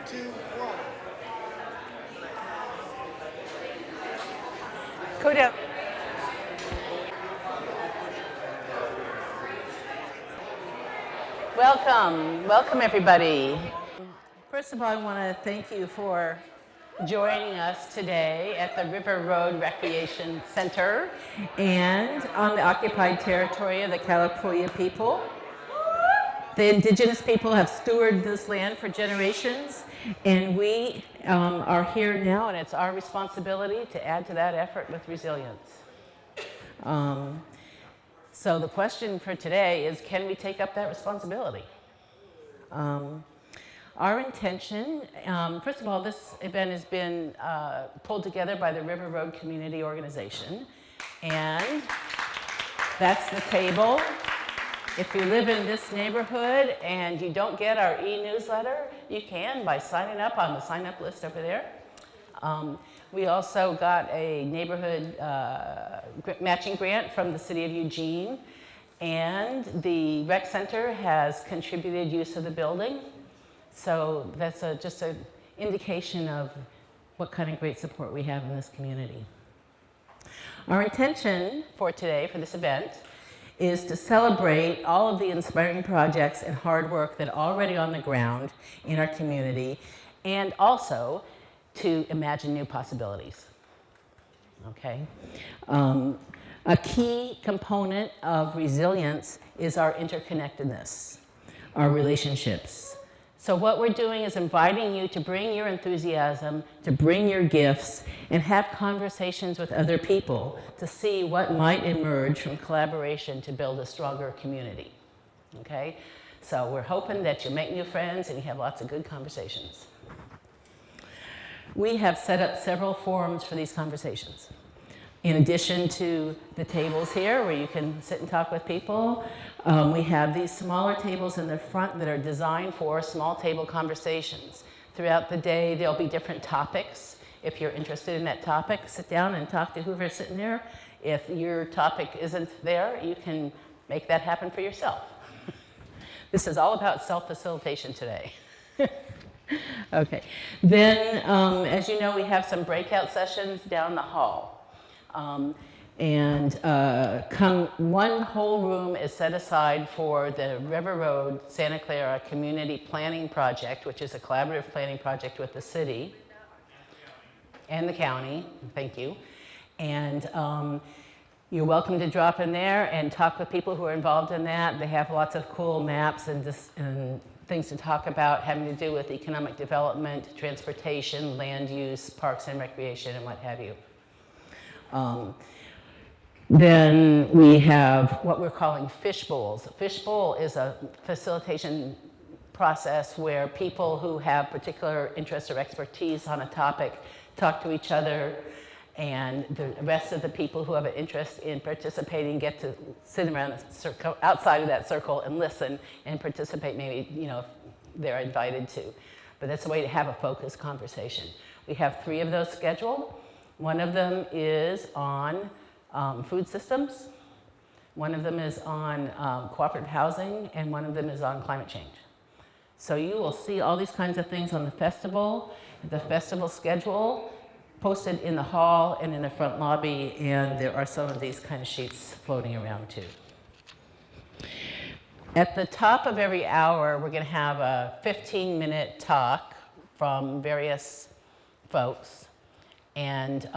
2, 1. Go down. Welcome everybody. First of all, I want to thank you for joining us today at the River Road Recreation Center and on the occupied territory of the Kalapuya people. The indigenous people have stewarded this land for generations, and we are here now, and it's our responsibility to add to that effort with resilience. So the question for today is, can we take up that responsibility? Our intention, first of all, this event has been pulled together by the River Road Community Organization, and that's the table. If you live in this neighborhood and you don't get our e-newsletter, you can by signing up on the sign-up list over there. We also got a neighborhood matching grant from the city of Eugene, and the rec center has contributed use of the building. So that's just an indication of what kind of great support we have in this community. Our intention for today, for this event, is to celebrate all of the inspiring projects and hard work that are already on the ground in our community, and also to imagine new possibilities. Okay? A key component of resilience is our interconnectedness, our relationships. So what we're doing is inviting you to bring your enthusiasm, to bring your gifts, and have conversations with other people to see what might emerge from collaboration to build a stronger community. Okay? So we're hoping that you make new friends and you have lots of good conversations. We have set up several forums for these conversations. In addition to the tables here where you can sit and talk with people, we have these smaller tables in the front that are designed for small table conversations. Throughout the day, there'll be different topics. If you're interested in that topic, sit down and talk to whoever's sitting there. If your topic isn't there, you can make that happen for yourself. This is all about self-facilitation today. Okay. Then, as you know, we have some breakout sessions down the hall. One whole room is set aside for the River Road Santa Clara Community Planning Project, which is a collaborative planning project with the city and the county. Thank you. And you're welcome to drop in there and talk with people who are involved in that. They have lots of cool maps and things to talk about having to do with economic development, transportation, land use, parks and recreation, and what have you. Then we have what we're calling fishbowls. A fishbowl is a facilitation process where people who have particular interests or expertise on a topic talk to each other, and the rest of the people who have an interest in participating get to sit around the circle, outside of that circle, and listen and participate, maybe, you know, if they're invited to. But that's a way to have a focused conversation. We have 3 of those scheduled. One of them is on food systems, one of them is on cooperative housing, and one of them is on climate change. So you will see all these kinds of things on the festival schedule posted in the hall and in the front lobby, and there are some of these kind of sheets floating around too. At the top of every hour, we're going to have a 15-minute talk from various folks. And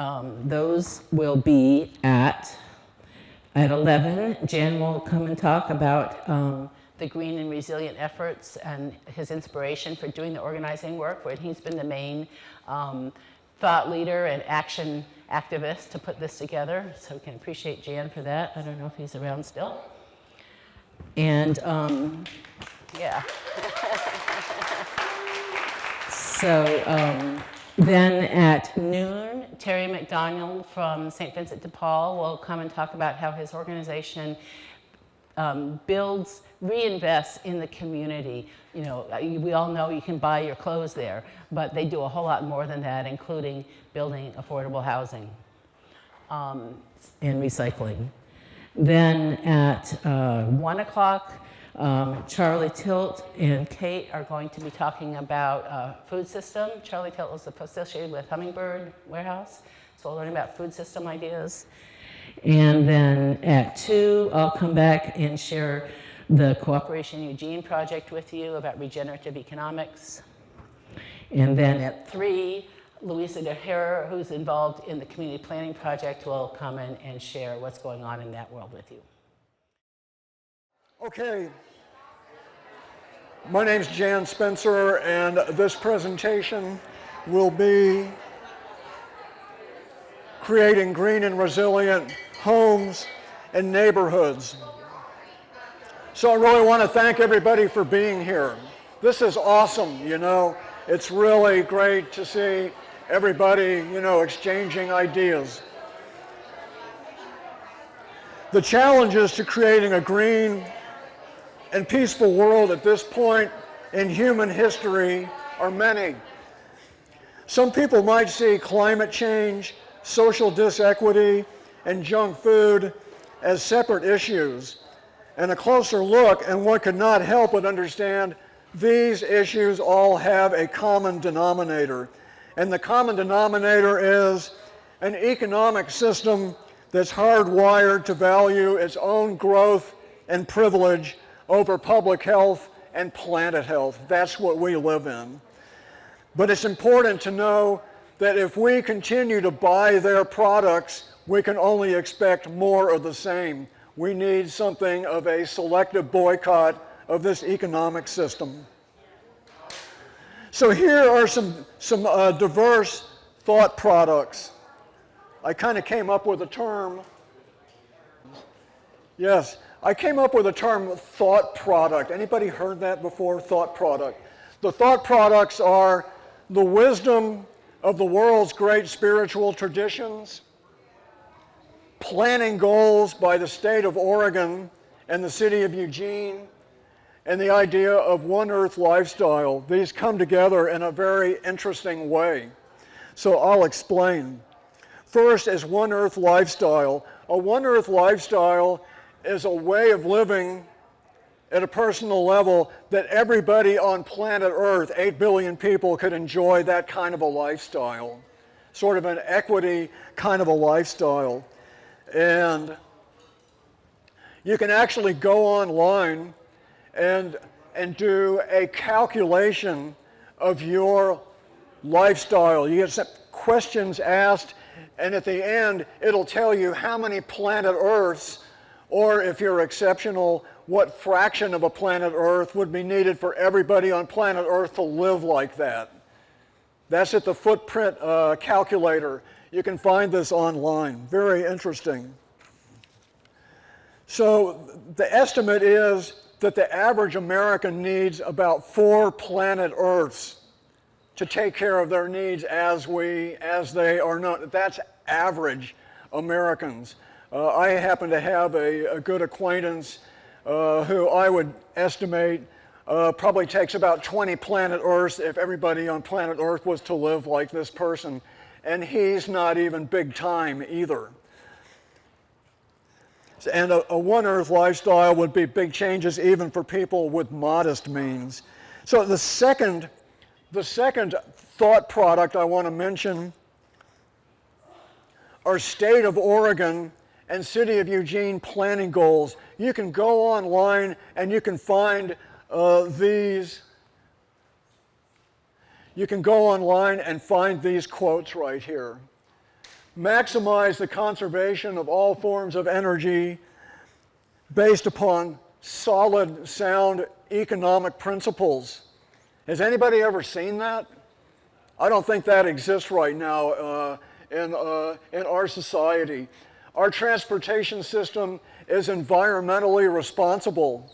those will be at 11. Jan will come and talk about the green and resilient efforts and his inspiration for doing the organizing work, where he's been the main thought leader and action activist to put this together. So we can appreciate Jan for that. I don't know if he's around still. And yeah. So then at noon, Terry McDonald from St. Vincent de Paul will come and talk about how his organization reinvests in the community. You know, we all know you can buy your clothes there, but they do a whole lot more than that, including building affordable housing and recycling. Then at 1 o'clock, Charlie Tilt and Kate are going to be talking about food system. Charlie Tilt is associated with Hummingbird Warehouse, so we'll learn about food system ideas. And then at 2, I'll come back and share the Cooperation Eugene project with you about regenerative economics. And then at 3, Louisa DeHera, who's involved in the community planning project, will come in and share what's going on in that world with you. Okay, my name's Jan Spencer, and this presentation will be creating green and resilient homes and neighborhoods. So I really want to thank everybody for being here. This is awesome, you know. It's really great to see everybody, you know, exchanging ideas. The challenges to creating a green and peaceful world at this point in human history are many. Some people might see climate change, social disequity, and junk food as separate issues. And a closer look, and one could not help but understand these issues all have a common denominator. And the common denominator is an economic system that's hardwired to value its own growth and privilege over public health and planet health. That's what we live in. But it's important to know that if we continue to buy their products, we can only expect more of the same. We need something of a selective boycott of this economic system. So here are some diverse thought products. I kind of came up with a term. Yes, I came up with a term, thought product. Anybody heard that before, thought product? The thought products are the wisdom of the world's great spiritual traditions, planning goals by the state of Oregon and the city of Eugene, and the idea of One Earth lifestyle. These come together in a very interesting way. So I'll explain. First is One Earth lifestyle. A One Earth lifestyle is a way of living at a personal level that everybody on planet Earth, 8 billion people, could enjoy that kind of a lifestyle. Sort of an equity kind of a lifestyle. And you can actually go online and do a calculation of your lifestyle. You get some questions asked, and at the end, it'll tell you how many planet Earths, or if you're exceptional, what fraction of a planet Earth would be needed for everybody on planet Earth to live like that. That's at the footprint calculator. You can find this online. Very interesting. So the estimate is that the average American needs about 4 planet Earths to take care of their needs as they are known. That's average Americans. I happen to have a good acquaintance who I would estimate probably takes about 20 planet Earths if everybody on planet Earth was to live like this person. And he's not even big time either. And a One Earth lifestyle would be big changes even for people with modest means. So the second thought product I want to mention are State of Oregon and City of Eugene planning goals. You can go online and you can find these. You can go online and find these quotes right here. Maximize the conservation of all forms of energy based upon solid, sound economic principles. Has anybody ever seen that? I don't think that exists right now in our society. Our transportation system is environmentally responsible.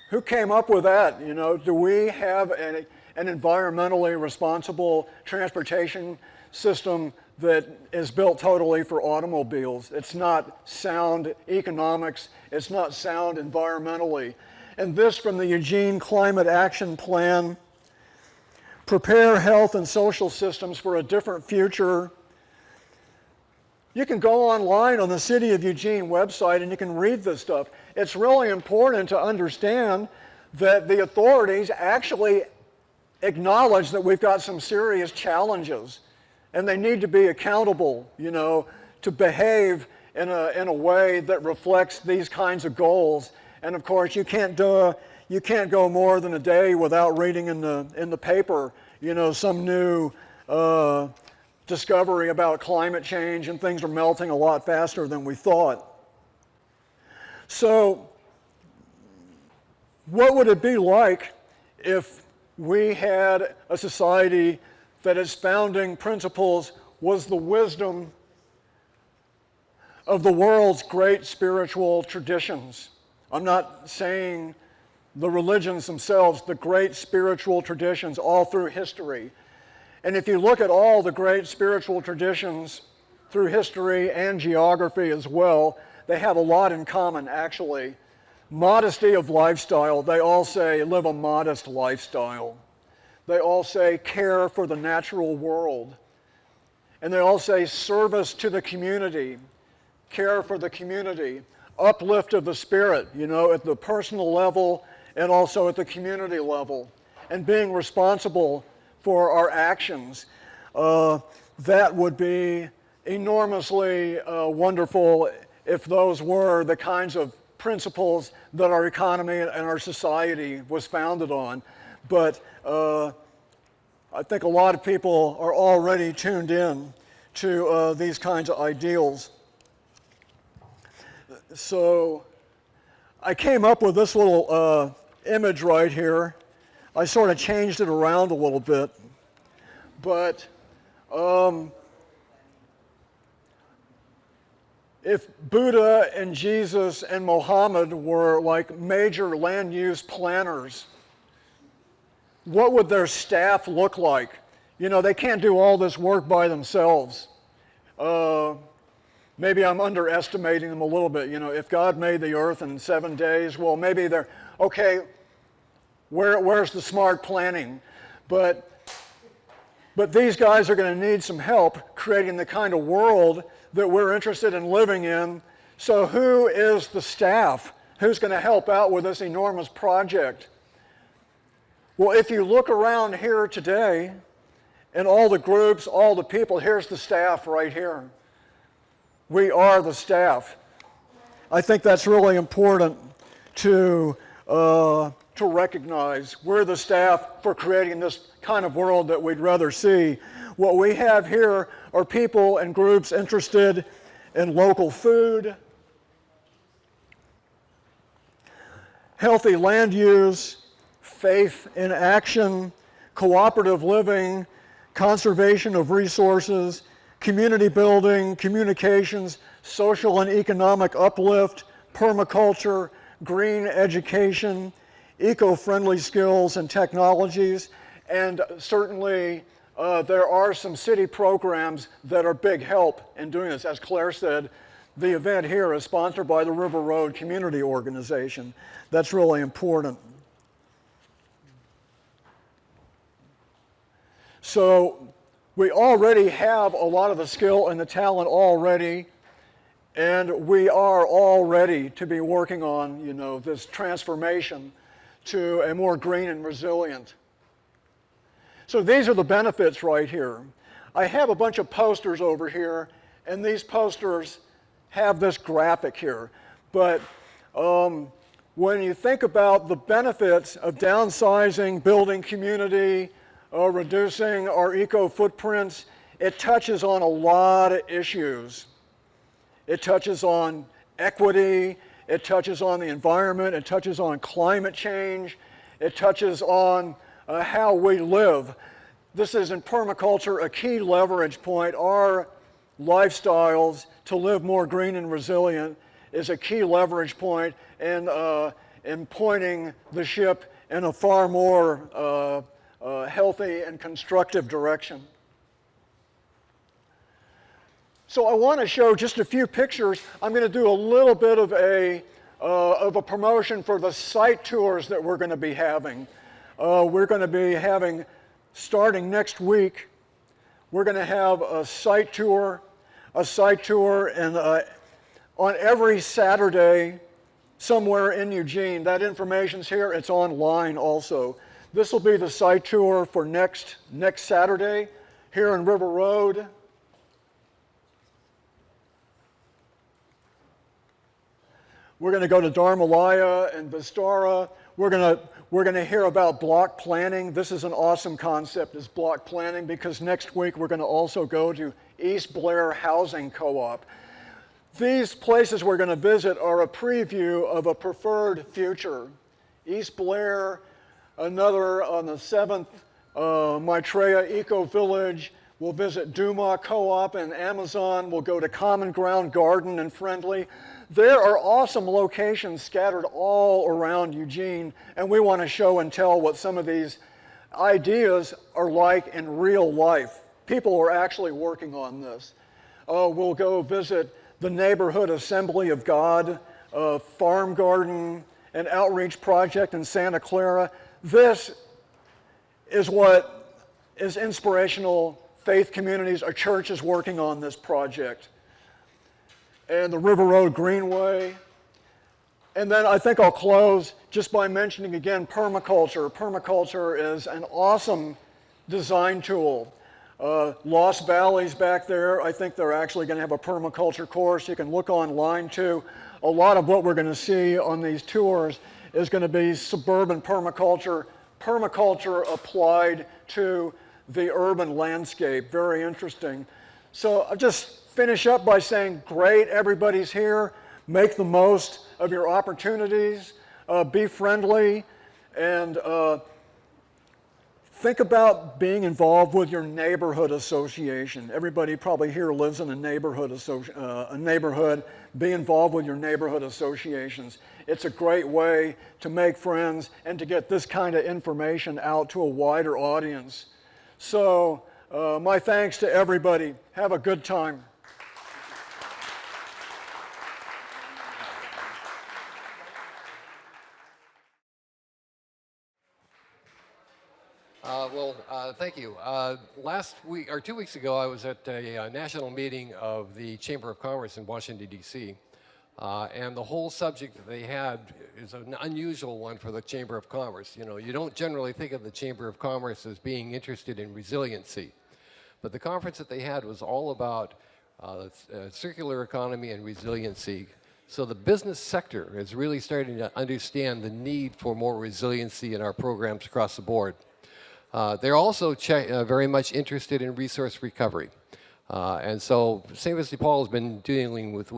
Who came up with that? You know, do we have an environmentally responsible transportation system that is built totally for automobiles? It's not sound economics, it's not sound environmentally. And this from the Eugene Climate Action Plan: prepare health and social systems for a different future You can go online on the City of Eugene website and you can read this stuff. It's really important to understand that the authorities actually acknowledge that we've got some serious challenges and they need to be accountable, you know, to behave in a way that reflects these kinds of goals. And of course, you can't go more than a day without reading in the paper, you know, some new discovery about climate change and things are melting a lot faster than we thought. So, what would it be like if we had a society that its founding principles was the wisdom of the world's great spiritual traditions? I'm not saying the religions themselves, the great spiritual traditions all through history. And if you look at all the great spiritual traditions through history and geography as well, they have a lot in common, actually. Modesty of lifestyle. They all say live a modest lifestyle. They all say care for the natural world. And they all say service to the community, care for the community, uplift of the spirit, you know, at the personal level and also at the community level, and being responsible for our actions. That would be enormously wonderful if those were the kinds of principles that our economy and our society was founded on. But I think a lot of people are already tuned in to these kinds of ideals. So I came up with this little image right here. I sort of changed it around a little bit. But if Buddha and Jesus and Muhammad were like major land use planners, what would their staff look like? You know, they can't do all this work by themselves. Maybe I'm underestimating them a little bit. You know, if God made the earth in 7 days, well, maybe they're, okay, where's the smart planning? But these guys are going to need some help creating the kind of world that we're interested in living in. So who is the staff? Who's going to help out with this enormous project? Well, if you look around here today, and all the groups, all the people, here's the staff right here. We are the staff. I think that's really important to recognize. We're the staff for creating this kind of world that we'd rather see. What we have here are people and groups interested in local food, healthy land use, faith in action, cooperative living, conservation of resources, community building, communications, social and economic uplift, permaculture, green education, eco-friendly skills and technologies, and certainly there are some city programs that are big help in doing this. As Claire said, the event here is sponsored by the River Road Community Organization. That's really important. So we already have a lot of the skill and the talent already, and we are all ready to be working on, you know, this transformation to a more green and resilient. So these are the benefits right here. I have a bunch of posters over here, and these posters have this graphic here. But when you think about the benefits of downsizing, building community, reducing our eco footprints, it touches on a lot of issues. It touches on equity, it touches on the environment, it touches on climate change, it touches on how we live. This is in permaculture a key leverage point. Our lifestyles to live more green and resilient is a key leverage point in pointing the ship in a far more healthy and constructive direction. So I want to show just a few pictures. I'm going to do a little bit of a promotion for the site tours that we're going to be having. We're going to be having, starting next week, we're going to have a site tour a site tour on every Saturday somewhere in Eugene. That information's here. It's online also. This will be the site tour for next Saturday here in River Road. We're going to go to Dharmalaya and Vistara. We're going to hear about block planning. This is an awesome concept, is block planning, because next week we're going to also go to East Blair Housing Co-op. These places we're going to visit are a preview of a preferred future. East Blair, another on the 7th, Maitreya Eco Village. We'll visit Duma Co-op and Amazon. We'll go to Common Ground Garden and Friendly. There are awesome locations scattered all around Eugene, and we want to show and tell what some of these ideas are like in real life. People are actually working on this. We'll go visit the Neighborhood Assembly of God, Farm Garden, and Outreach Project in Santa Clara. This is what is inspirational faith communities or churches working on this project. And the River Road Greenway. And then I think I'll close just by mentioning again permaculture. Permaculture is an awesome design tool. Lost Valley's back there. I think they're actually going to have a permaculture course. You can look online too. A lot of what we're going to see on these tours is going to be suburban permaculture, permaculture applied to the urban landscape. Very interesting. So I'll just finish up by saying, great, everybody's here. Make the most of your opportunities. Be friendly, and think about being involved with your neighborhood association. Everybody probably here lives in a neighborhood. Be involved with your neighborhood associations. It's a great way to make friends and to get this kind of information out to a wider audience. So my thanks to everybody. Have a good time. Thank you. Last week, or 2 weeks ago, I was at a national meeting of the Chamber of Commerce in Washington, D.C., and the whole subject that they had is an unusual one for the Chamber of Commerce. You know, you don't generally think of the Chamber of Commerce as being interested in resiliency, but the conference that they had was all about circular economy and resiliency. So the business sector is really starting to understand the need for more resiliency in our programs across the board. They're also very much interested in resource recovery. And so St. Vincent de Paul has been dealing with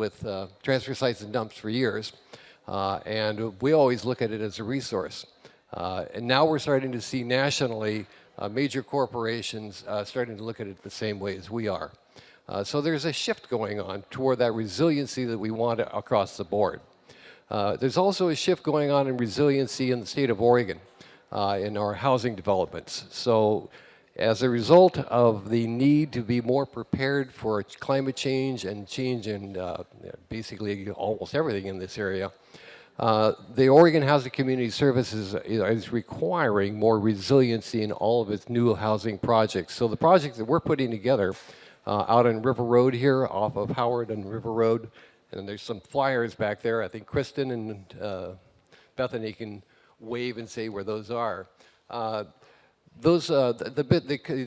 transfer sites and dumps for years, and we always look at it as a resource. And now we're starting to see nationally major corporations starting to look at it the same way as we are. So there's a shift going on toward that resiliency that we want across the board. There's also a shift going on in resiliency in the state of Oregon. In our housing developments. So as a result of the need to be more prepared for climate change and change in basically almost everything in this area, the Oregon Housing Community Services is requiring more resiliency in all of its new housing projects. So the projects that we're putting together out on River Road here, off of Howard and River Road, and there's some flyers back there. I think Kristen and Bethany can wave and say where those are. The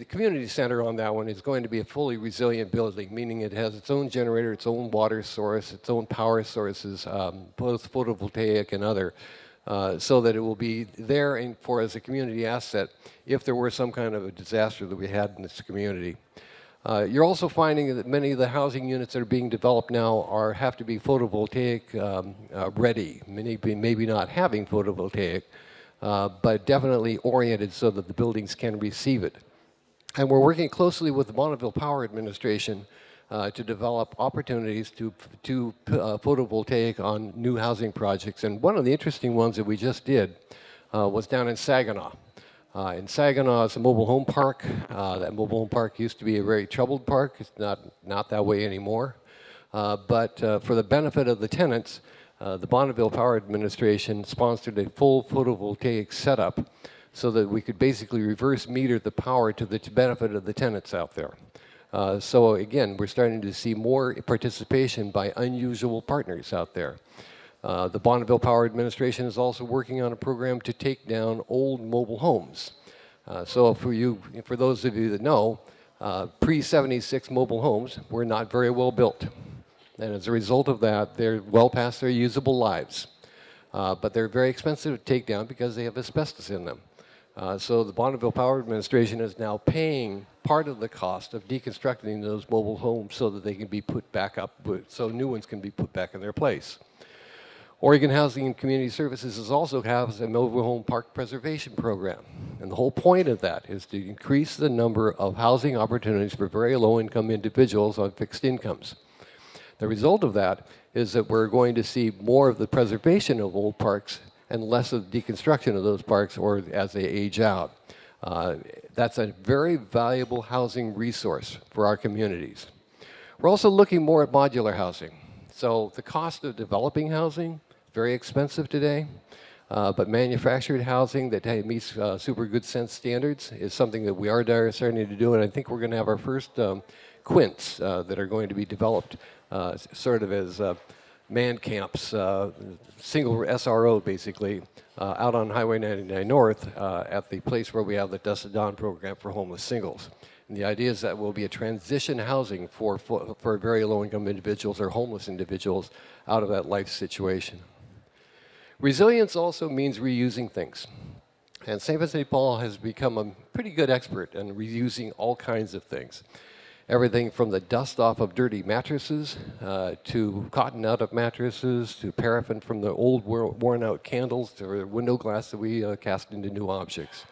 community center on that one is going to be a fully resilient building, meaning it has its own generator, its own water source, its own power sources, both photovoltaic and other, so that it will be there as a community asset if there were some kind of a disaster that we had in this community. You're also finding that many of the housing units that are being developed now have to be photovoltaic ready, maybe not having photovoltaic, but definitely oriented so that the buildings can receive it. And we're working closely with the Bonneville Power Administration to develop opportunities to photovoltaic on new housing projects. And one of the interesting ones that we just did was down in Saginaw. In Saginaw, it's a mobile home park. That mobile home park used to be a very troubled park. It's not that way anymore. But for the benefit of the tenants, the Bonneville Power Administration sponsored a full photovoltaic setup so that we could basically reverse meter the power to the benefit of the tenants out there. So again, we're starting to see more participation by unusual partners out there. The Bonneville Power Administration is also working on a program to take down old mobile homes. So for those of you that know, pre-76 mobile homes were not very well built. And as a result of that, they're well past their usable lives. But they're very expensive to take down because they have asbestos in them. So the Bonneville Power Administration is now paying part of the cost of deconstructing those mobile homes so that they can be put back up, so new ones can be put back in their place. Oregon Housing and Community Services also has a mobile home park preservation program. And the whole point of that is to increase the number of housing opportunities for very low-income individuals on fixed incomes. The result of that is that we're going to see more of the preservation of old parks and less of the deconstruction of those parks or as they age out. That's a very valuable housing resource for our communities. We're also looking more at modular housing. So the cost of developing housing, very expensive today, but manufactured housing that meets super good sense standards is something that we are starting to do, and I think we're going to have our first quints that are going to be developed sort of as man camps, single SRO basically, out on Highway 99 North at the place where we have the Dusk to Dawn program for homeless singles. And the idea is that will be a transition housing for very low-income individuals or homeless individuals out of that life situation. Resilience also means reusing things. And St. Vincent de Paul has become a pretty good expert in reusing all kinds of things. Everything from the dust off of dirty mattresses, to cotton out of mattresses, to paraffin from the old worn-out candles, to window glass that we cast into new objects.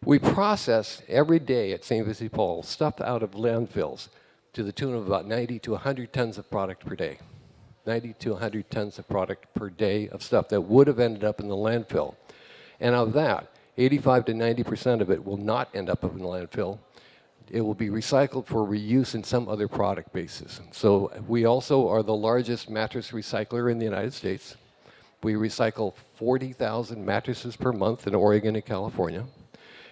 We process every day at St. Vincent de Paul stuff out of landfills to the tune of about 90 to 100 tons of product per day. 90 to 100 tons of product per day of stuff that would have ended up in the landfill. And of that, 85 to 90% of it will not end up in the landfill. It will be recycled for reuse in some other product basis. So we also are the largest mattress recycler in the United States. We recycle 40,000 mattresses per month in Oregon and California.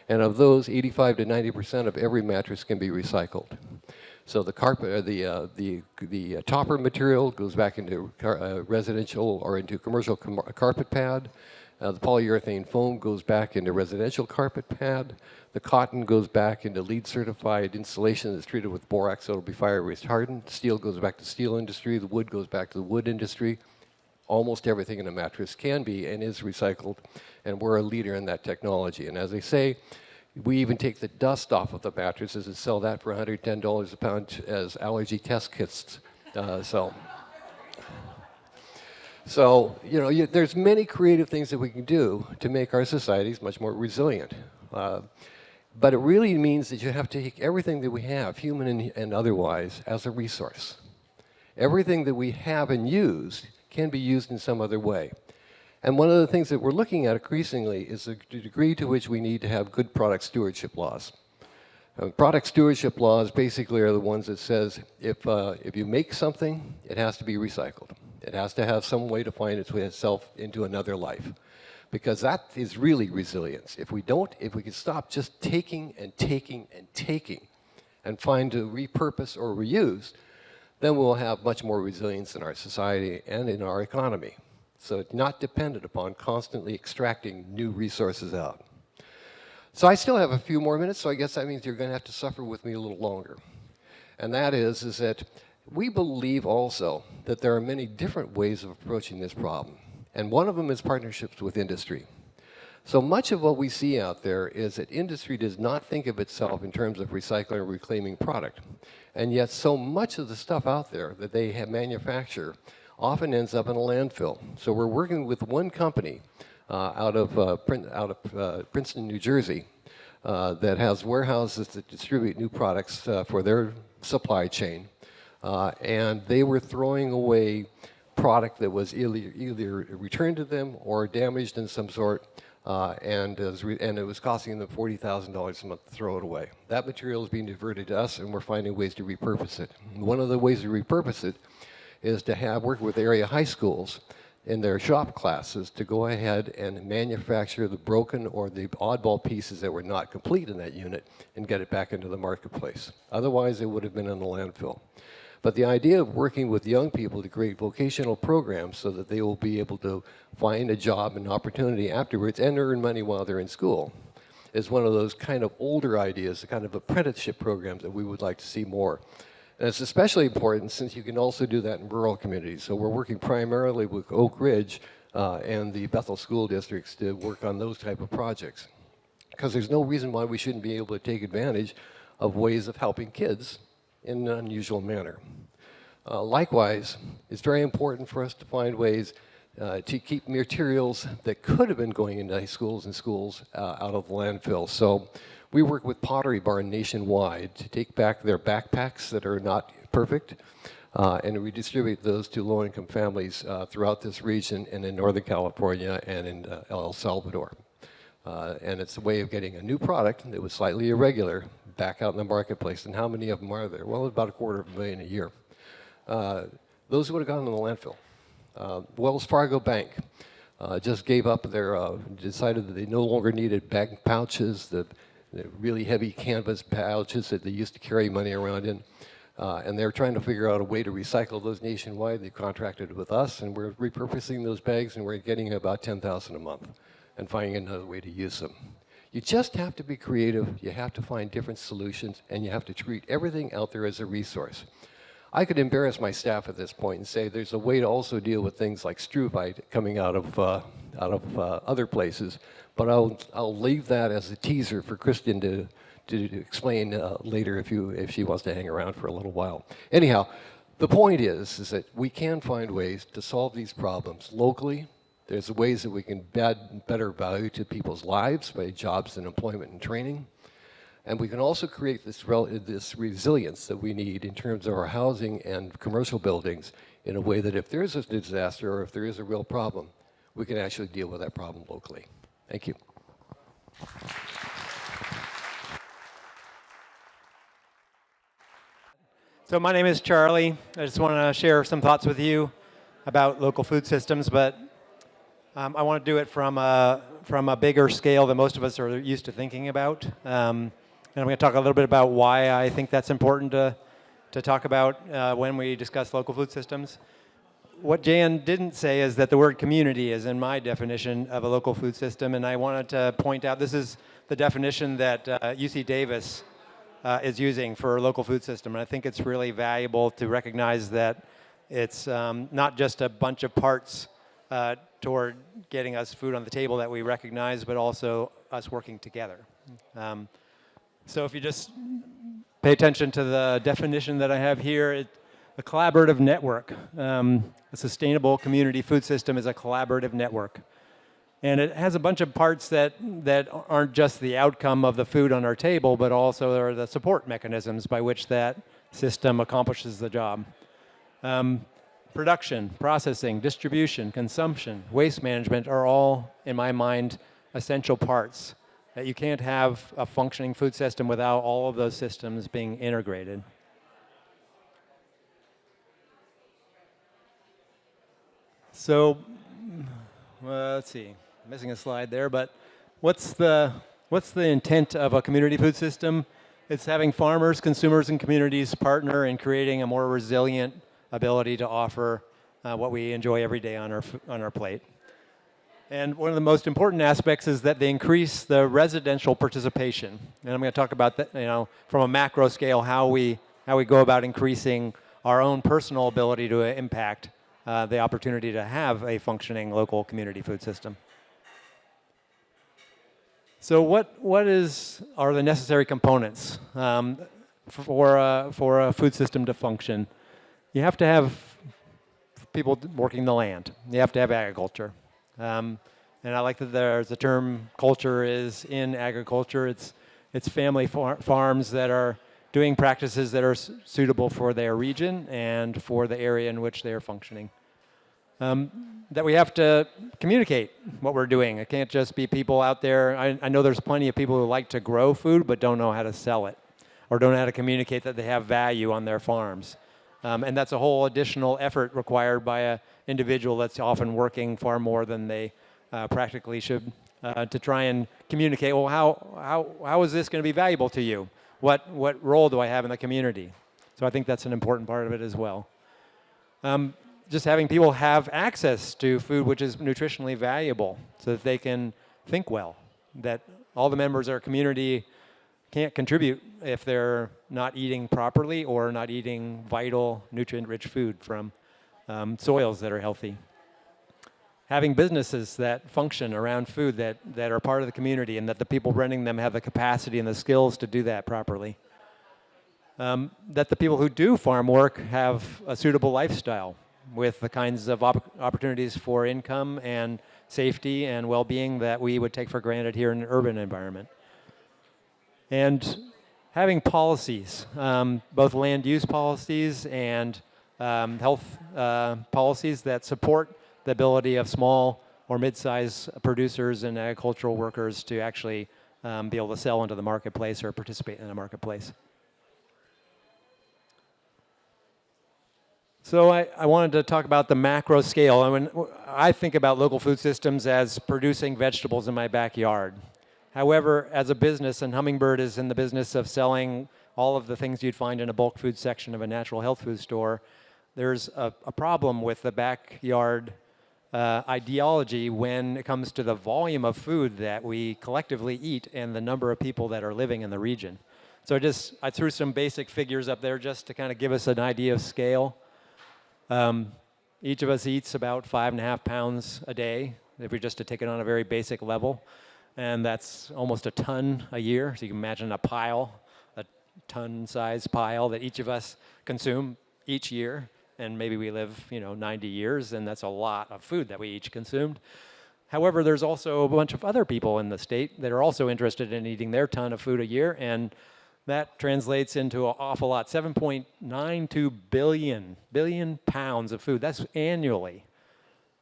And of those, 85 to 90% of every mattress can be recycled. So the carpet, the topper material goes back into residential or into commercial carpet pad. The polyurethane foam goes back into residential carpet pad. The cotton goes back into LEED certified insulation that's treated with borax so it'll be fire retardant. Steel goes back to steel industry. The wood goes back to the wood industry. Almost everything in a mattress can be and is recycled, and we're a leader in that technology. And as I say, we even take the dust off of the mattresses and sell that for $110 a pound as allergy test kits. So, you know, there's many creative things that we can do to make our societies much more resilient. But it really means that you have to take everything that we have, human and otherwise, as a resource. Everything that we have and use can be used in some other way. And one of the things that we're looking at increasingly is the degree to which we need to have good product stewardship laws. Product stewardship laws basically are the ones that says if you make something, it has to be recycled. It has to have some way to find itself into another life. Because that is really resilience. If we can stop just taking and taking and taking and find to repurpose or reuse, then we'll have much more resilience in our society and in our economy. So it's not dependent upon constantly extracting new resources out. So I still have a few more minutes, so I guess that means you're going to have to suffer with me a little longer. And that is that we believe also that there are many different ways of approaching this problem. And one of them is partnerships with industry. So much of what we see out there is that industry does not think of itself in terms of recycling or reclaiming product. And yet so much of the stuff out there that they manufacture often ends up in a landfill. So we're working with one company out of Princeton, New Jersey, that has warehouses that distribute new products for their supply chain. And they were throwing away product that was either returned to them or damaged in some sort, and it was costing them $40,000 a month to throw it away. That material is being diverted to us, and we're finding ways to repurpose it. One of the ways to repurpose it is to work with area high schools in their shop classes to go ahead and manufacture the broken or the oddball pieces that were not complete in that unit and get it back into the marketplace. Otherwise, it would have been in the landfill. But the idea of working with young people to create vocational programs so that they will be able to find a job and opportunity afterwards and earn money while they're in school is one of those kind of older ideas, the kind of apprenticeship programs that we would like to see more. And it's especially important since you can also do that in rural communities. So we're working primarily with Oak Ridge and the Bethel school districts to work on those type of projects. Because there's no reason why we shouldn't be able to take advantage of ways of helping kids in an unusual manner. Likewise, it's very important for us to find ways to keep materials that could have been going into high schools and schools out of the landfill. So we work with Pottery Barn nationwide to take back their backpacks that are not perfect, and we distribute those to low-income families throughout this region and in Northern California and in El Salvador. And it's a way of getting a new product that was slightly irregular back out in the marketplace. And how many of them are there? Well, about 250,000 a year. Those would have gone in the landfill. Wells Fargo Bank just gave up their, decided that they no longer needed bank pouches, the really heavy canvas pouches that they used to carry money around in. And they're trying to figure out a way to recycle those nationwide. They contracted with us, and we're repurposing those bags, and we're getting about 10,000 a month and finding another way to use them. You just have to be creative, you have to find different solutions, and you have to treat everything out there as a resource. I could embarrass my staff at this point and say there's a way to also deal with things like struvite coming out of other places, but I'll leave that as a teaser for Kristen to explain later if she wants to hang around for a little while. Anyhow, the point is that we can find ways to solve these problems locally. There's ways that we can add better value to people's lives by jobs and employment and training. And we can also create this resilience that we need in terms of our housing and commercial buildings in a way that if there's a disaster or if there is a real problem, we can actually deal with that problem locally. Thank you. So my name is Charlie. I just want to share some thoughts with you about local food systems, but I want to do it from a bigger scale than most of us are used to thinking about. And I'm going to talk a little bit about why I think that's important to talk about when we discuss local food systems. What Jan didn't say is that the word community is in my definition of a local food system, and I wanted to point out this is the definition that UC Davis is using for a local food system. And I think it's really valuable to recognize that it's not just a bunch of parts toward getting us food on the table that we recognize, but also us working together. So if you just pay attention to the definition that I have here, a collaborative network. A sustainable community food system is a collaborative network. And it has a bunch of parts that aren't just the outcome of the food on our table, but also are the support mechanisms by which that system accomplishes the job. Production, processing, distribution, consumption, waste management are all, in my mind, essential parts. That you can't have a functioning food system without all of those systems being integrated. So, let's see, I'm missing a slide there, but what's the intent of a community food system? It's having farmers, consumers, and communities partner in creating a more resilient ability to offer what we enjoy every day on our plate. And one of the most important aspects is that they increase the residential participation. And I'm going to talk about that, from a macro scale, how we go about increasing our own personal ability to impact the opportunity to have a functioning local community food system. So what are the necessary components for a food system to function? You have to have people working the land. You have to have agriculture. And I like that there's a term, culture is in agriculture. It's family farms that are doing practices that are suitable for their region and for the area in which they are functioning. That we have to communicate what we're doing. It can't just be people out there. I know there's plenty of people who like to grow food but don't know how to sell it or don't know how to communicate that they have value on their farms. And that's a whole additional effort required by an individual that's often working far more than they practically should to try and communicate, well, how is this going to be valuable to you? What role do I have in the community? So I think that's an important part of it as well. Just having people have access to food which is nutritionally valuable so that they can think well, that all the members of our community can't contribute if they're not eating properly or not eating vital, nutrient-rich food from soils that are healthy. Having businesses that function around food that are part of the community and that the people running them have the capacity and the skills to do that properly. That the people who do farm work have a suitable lifestyle with the kinds of opportunities for income and safety and well-being that we would take for granted here in an urban environment. And having policies, both land use policies and health policies that support the ability of small or mid-sized producers and agricultural workers to actually be able to sell into the marketplace or participate in the marketplace. So I wanted to talk about the macro scale. I mean, I think about local food systems as producing vegetables in my backyard. However, as a business, and Hummingbird is in the business of selling all of the things you'd find in a bulk food section of a natural health food store, there's a problem with the backyard ideology when it comes to the volume of food that we collectively eat and the number of people that are living in the region. So I threw some basic figures up there just to kind of give us an idea of scale. Each of us eats about 5.5 pounds a day, if we just to take it on a very basic level. And that's almost a ton a year. So you can imagine a ton-sized pile that each of us consume each year. And maybe we live, 90 years, and that's a lot of food that we each consumed. However, there's also a bunch of other people in the state that are also interested in eating their ton of food a year, and that translates into an awful lot, 7.92 billion pounds of food. That's annually.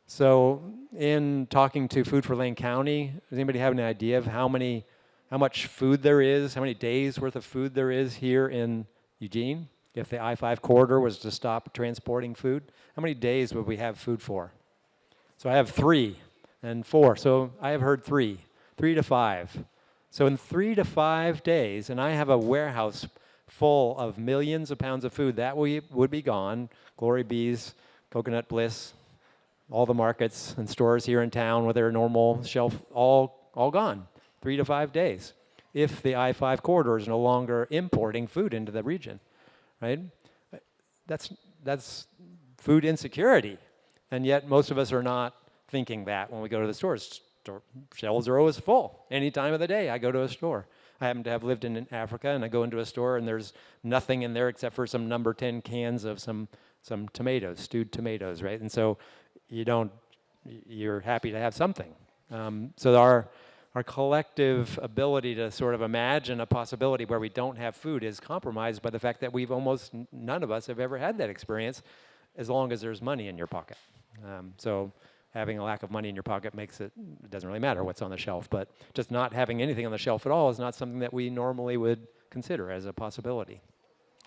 So in talking to Food for Lane County, does anybody have any idea of how much food there is, how many days worth of food there is here in Eugene? If the I-5 corridor was to stop transporting food, how many days would we have food for? So I have 3 and 4. So I have heard 3 to 5. So in 3 to 5 days, and I have a warehouse full of millions of pounds of food, that would be gone. Glory Bees, Coconut Bliss, all the markets and stores here in town with their normal shelf, all gone. 3 to 5 days. If the I-5 corridor is no longer importing food into the region, right? That's food insecurity. And yet most of us are not thinking that when we go to the stores. Shelves are always full. Any time of the day I go to a store. I happen to have lived in Africa, and I go into a store and there's nothing in there except for some number 10 cans of some tomatoes, stewed tomatoes, right? And so you're happy to have something. So our collective ability to sort of imagine a possibility where we don't have food is compromised by the fact that none of us have ever had that experience as long as there's money in your pocket. So having a lack of money in your pocket it doesn't really matter what's on the shelf, but just not having anything on the shelf at all is not something that we normally would consider as a possibility.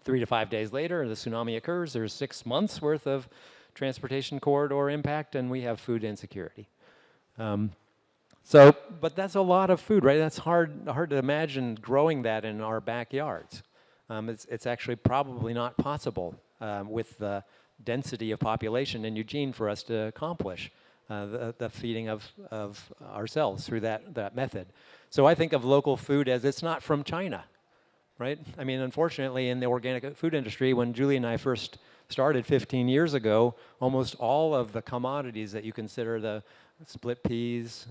3 to 5 days later, the tsunami occurs, there's 6 months worth of transportation corridor impact, and we have food insecurity. But that's a lot of food, right? That's hard to imagine growing that in our backyards. It's actually probably not possible with the density of population in Eugene for us to accomplish the feeding of ourselves through that method. So I think of local food as it's not from China, right? I mean, unfortunately, in the organic food industry, when Julie and I first started 15 years ago, almost all of the commodities that you consider the split peas,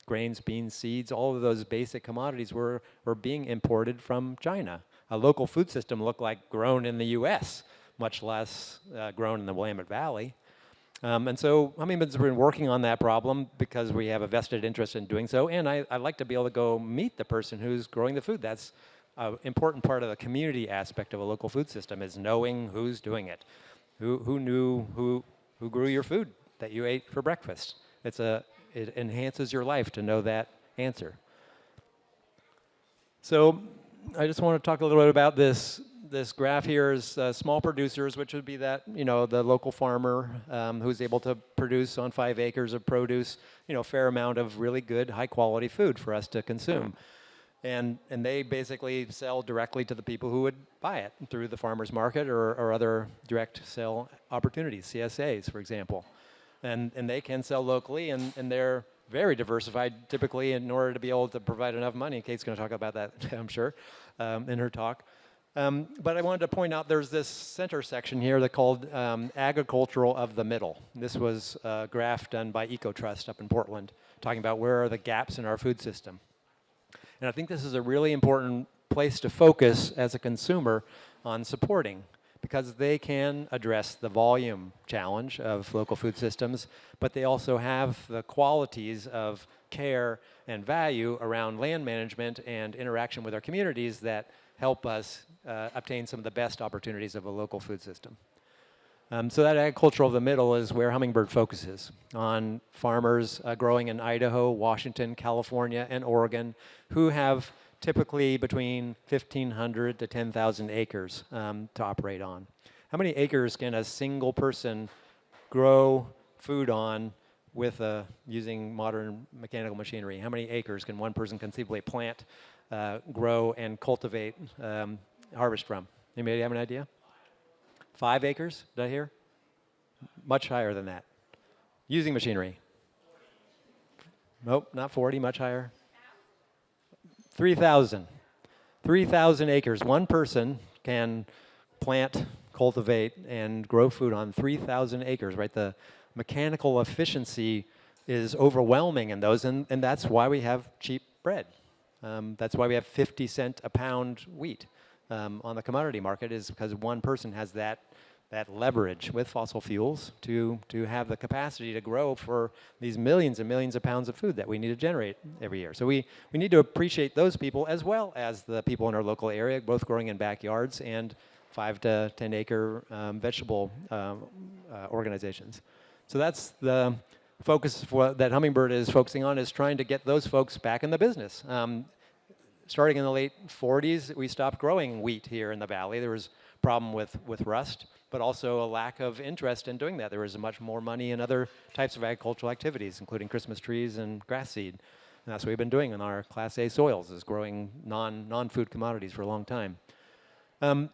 grains, beans, seeds, all of those basic commodities were being imported from China. A local food system looked like grown in the U.S., much less grown in the Willamette Valley. And so Hummingbird's been working on that problem because we have a vested interest in doing so, and I like to be able to go meet the person who's growing the food. That's an important part of the community aspect of a local food system, is knowing who's doing it, who grew your food that you ate for breakfast. It enhances your life to know that answer. So I just want to talk a little bit about this this graph here is small producers, which would be that, the local farmer who's able to produce on 5 acres of produce, a fair amount of really good, high quality food for us to consume. And they basically sell directly to the people who would buy it through the farmer's market or other direct sale opportunities, CSAs, for example. And they can sell locally, and they're very diversified, typically, in order to be able to provide enough money. Kate's going to talk about that, I'm sure, in her talk. But I wanted to point out there's this center section here that's called Agricultural of the Middle. This was a graph done by EcoTrust up in Portland, talking about where are the gaps in our food system. And I think this is a really important place to focus as a consumer on supporting, because they can address the volume challenge of local food systems, but they also have the qualities of care and value around land management and interaction with our communities that help us obtain some of the best opportunities of a local food system. So that agricultural of the middle is where Hummingbird focuses on farmers growing in Idaho, Washington, California, and Oregon, who have typically between 1,500 to 10,000 acres to operate on. How many acres can a single person grow food on with using modern mechanical machinery? How many acres can one person conceivably plant, grow, and cultivate, harvest from? Anybody have an idea? 5 acres, did I hear? Much higher than that. Using machinery. Nope, not 40, much higher. 3,000. 3,000 acres. One person can plant, cultivate, and grow food on 3,000 acres, right? The mechanical efficiency is overwhelming in those, and that's why we have cheap bread. That's why we have 50 cent a pound wheat on the commodity market, is because one person has that leverage with fossil fuels to have the capacity to grow for these millions and millions of pounds of food that we need to generate every year. So we need to appreciate those people as well as the people in our local area, both growing in backyards and 5 to 10 acre vegetable organizations. So that's the focus that Hummingbird is focusing on, is trying to get those folks back in the business. Starting in the late 40s, we stopped growing wheat here in the valley. There was a problem with rust, but also a lack of interest in doing that. There was much more money in other types of agricultural activities, including Christmas trees and grass seed. And that's what we've been doing in our Class A soils, is growing non-food commodities for a long time. There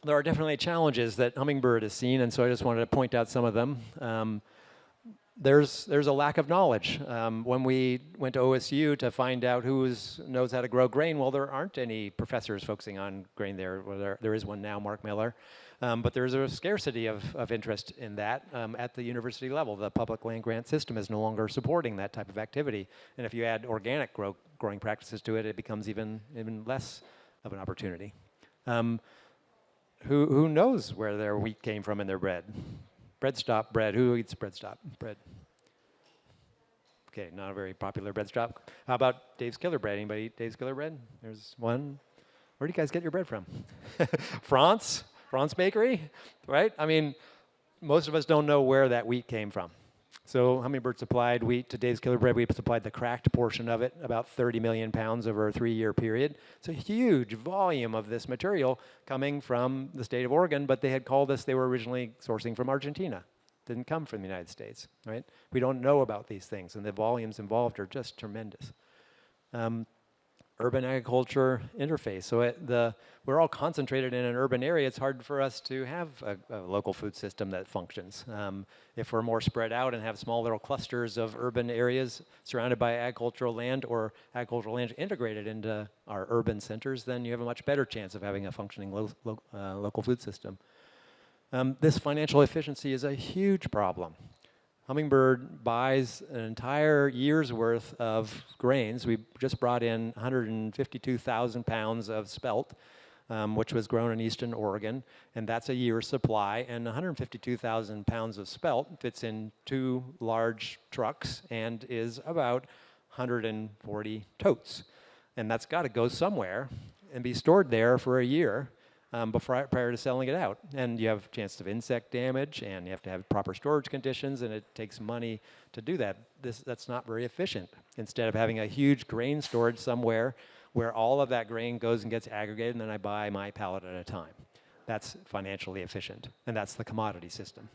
are definitely challenges that Hummingbird has seen, and so I just wanted to point out some of them. There's a lack of knowledge. When we went to OSU to find out who knows how to grow grain, well, there aren't any professors focusing on grain there. Well, there is one now, Mark Miller. But there's a scarcity of interest in that at the university level. The public land grant system is no longer supporting that type of activity. And if you add organic growing practices to it, it becomes even less of an opportunity. Who knows where their wheat came from in their bread? Breadstop bread. Who eats Breadstop bread? Okay, not a very popular Breadstop. How about Dave's Killer Bread? Anybody eat Dave's Killer Bread? There's one. Where do you guys get your bread from? France Bakery, right? I mean, most of us don't know where that wheat came from. So Hummingbird supplied wheat to Dave's Killer Bread. We supplied the cracked portion of it, about 30 million pounds over a 3-year period. It's a huge volume of this material coming from the state of Oregon, but they had called us, they were originally sourcing from Argentina. Didn't come from the United States, right? We don't know about these things, and the volumes involved are just tremendous. Urban agriculture interface. So we're all concentrated in an urban area. It's hard for us to have a local food system that functions. If we're more spread out and have small little clusters of urban areas surrounded by agricultural land, or agricultural land integrated into our urban centers, then you have a much better chance of having a functioning local food system. This financial efficiency is a huge problem. Hummingbird buys an entire year's worth of grains. We just brought in 152,000 pounds of spelt, which was grown in eastern Oregon, and that's a year's supply. And 152,000 pounds of spelt fits in 2 large trucks and is about 140 totes. And that's got to go somewhere and be stored there for a year. Prior to selling it out. And you have a chance of insect damage, and you have to have proper storage conditions, and it takes money to do that. That's not very efficient. Instead of having a huge grain storage somewhere where all of that grain goes and gets aggregated, and then I buy my pallet at a time. That's financially efficient, and that's the commodity system.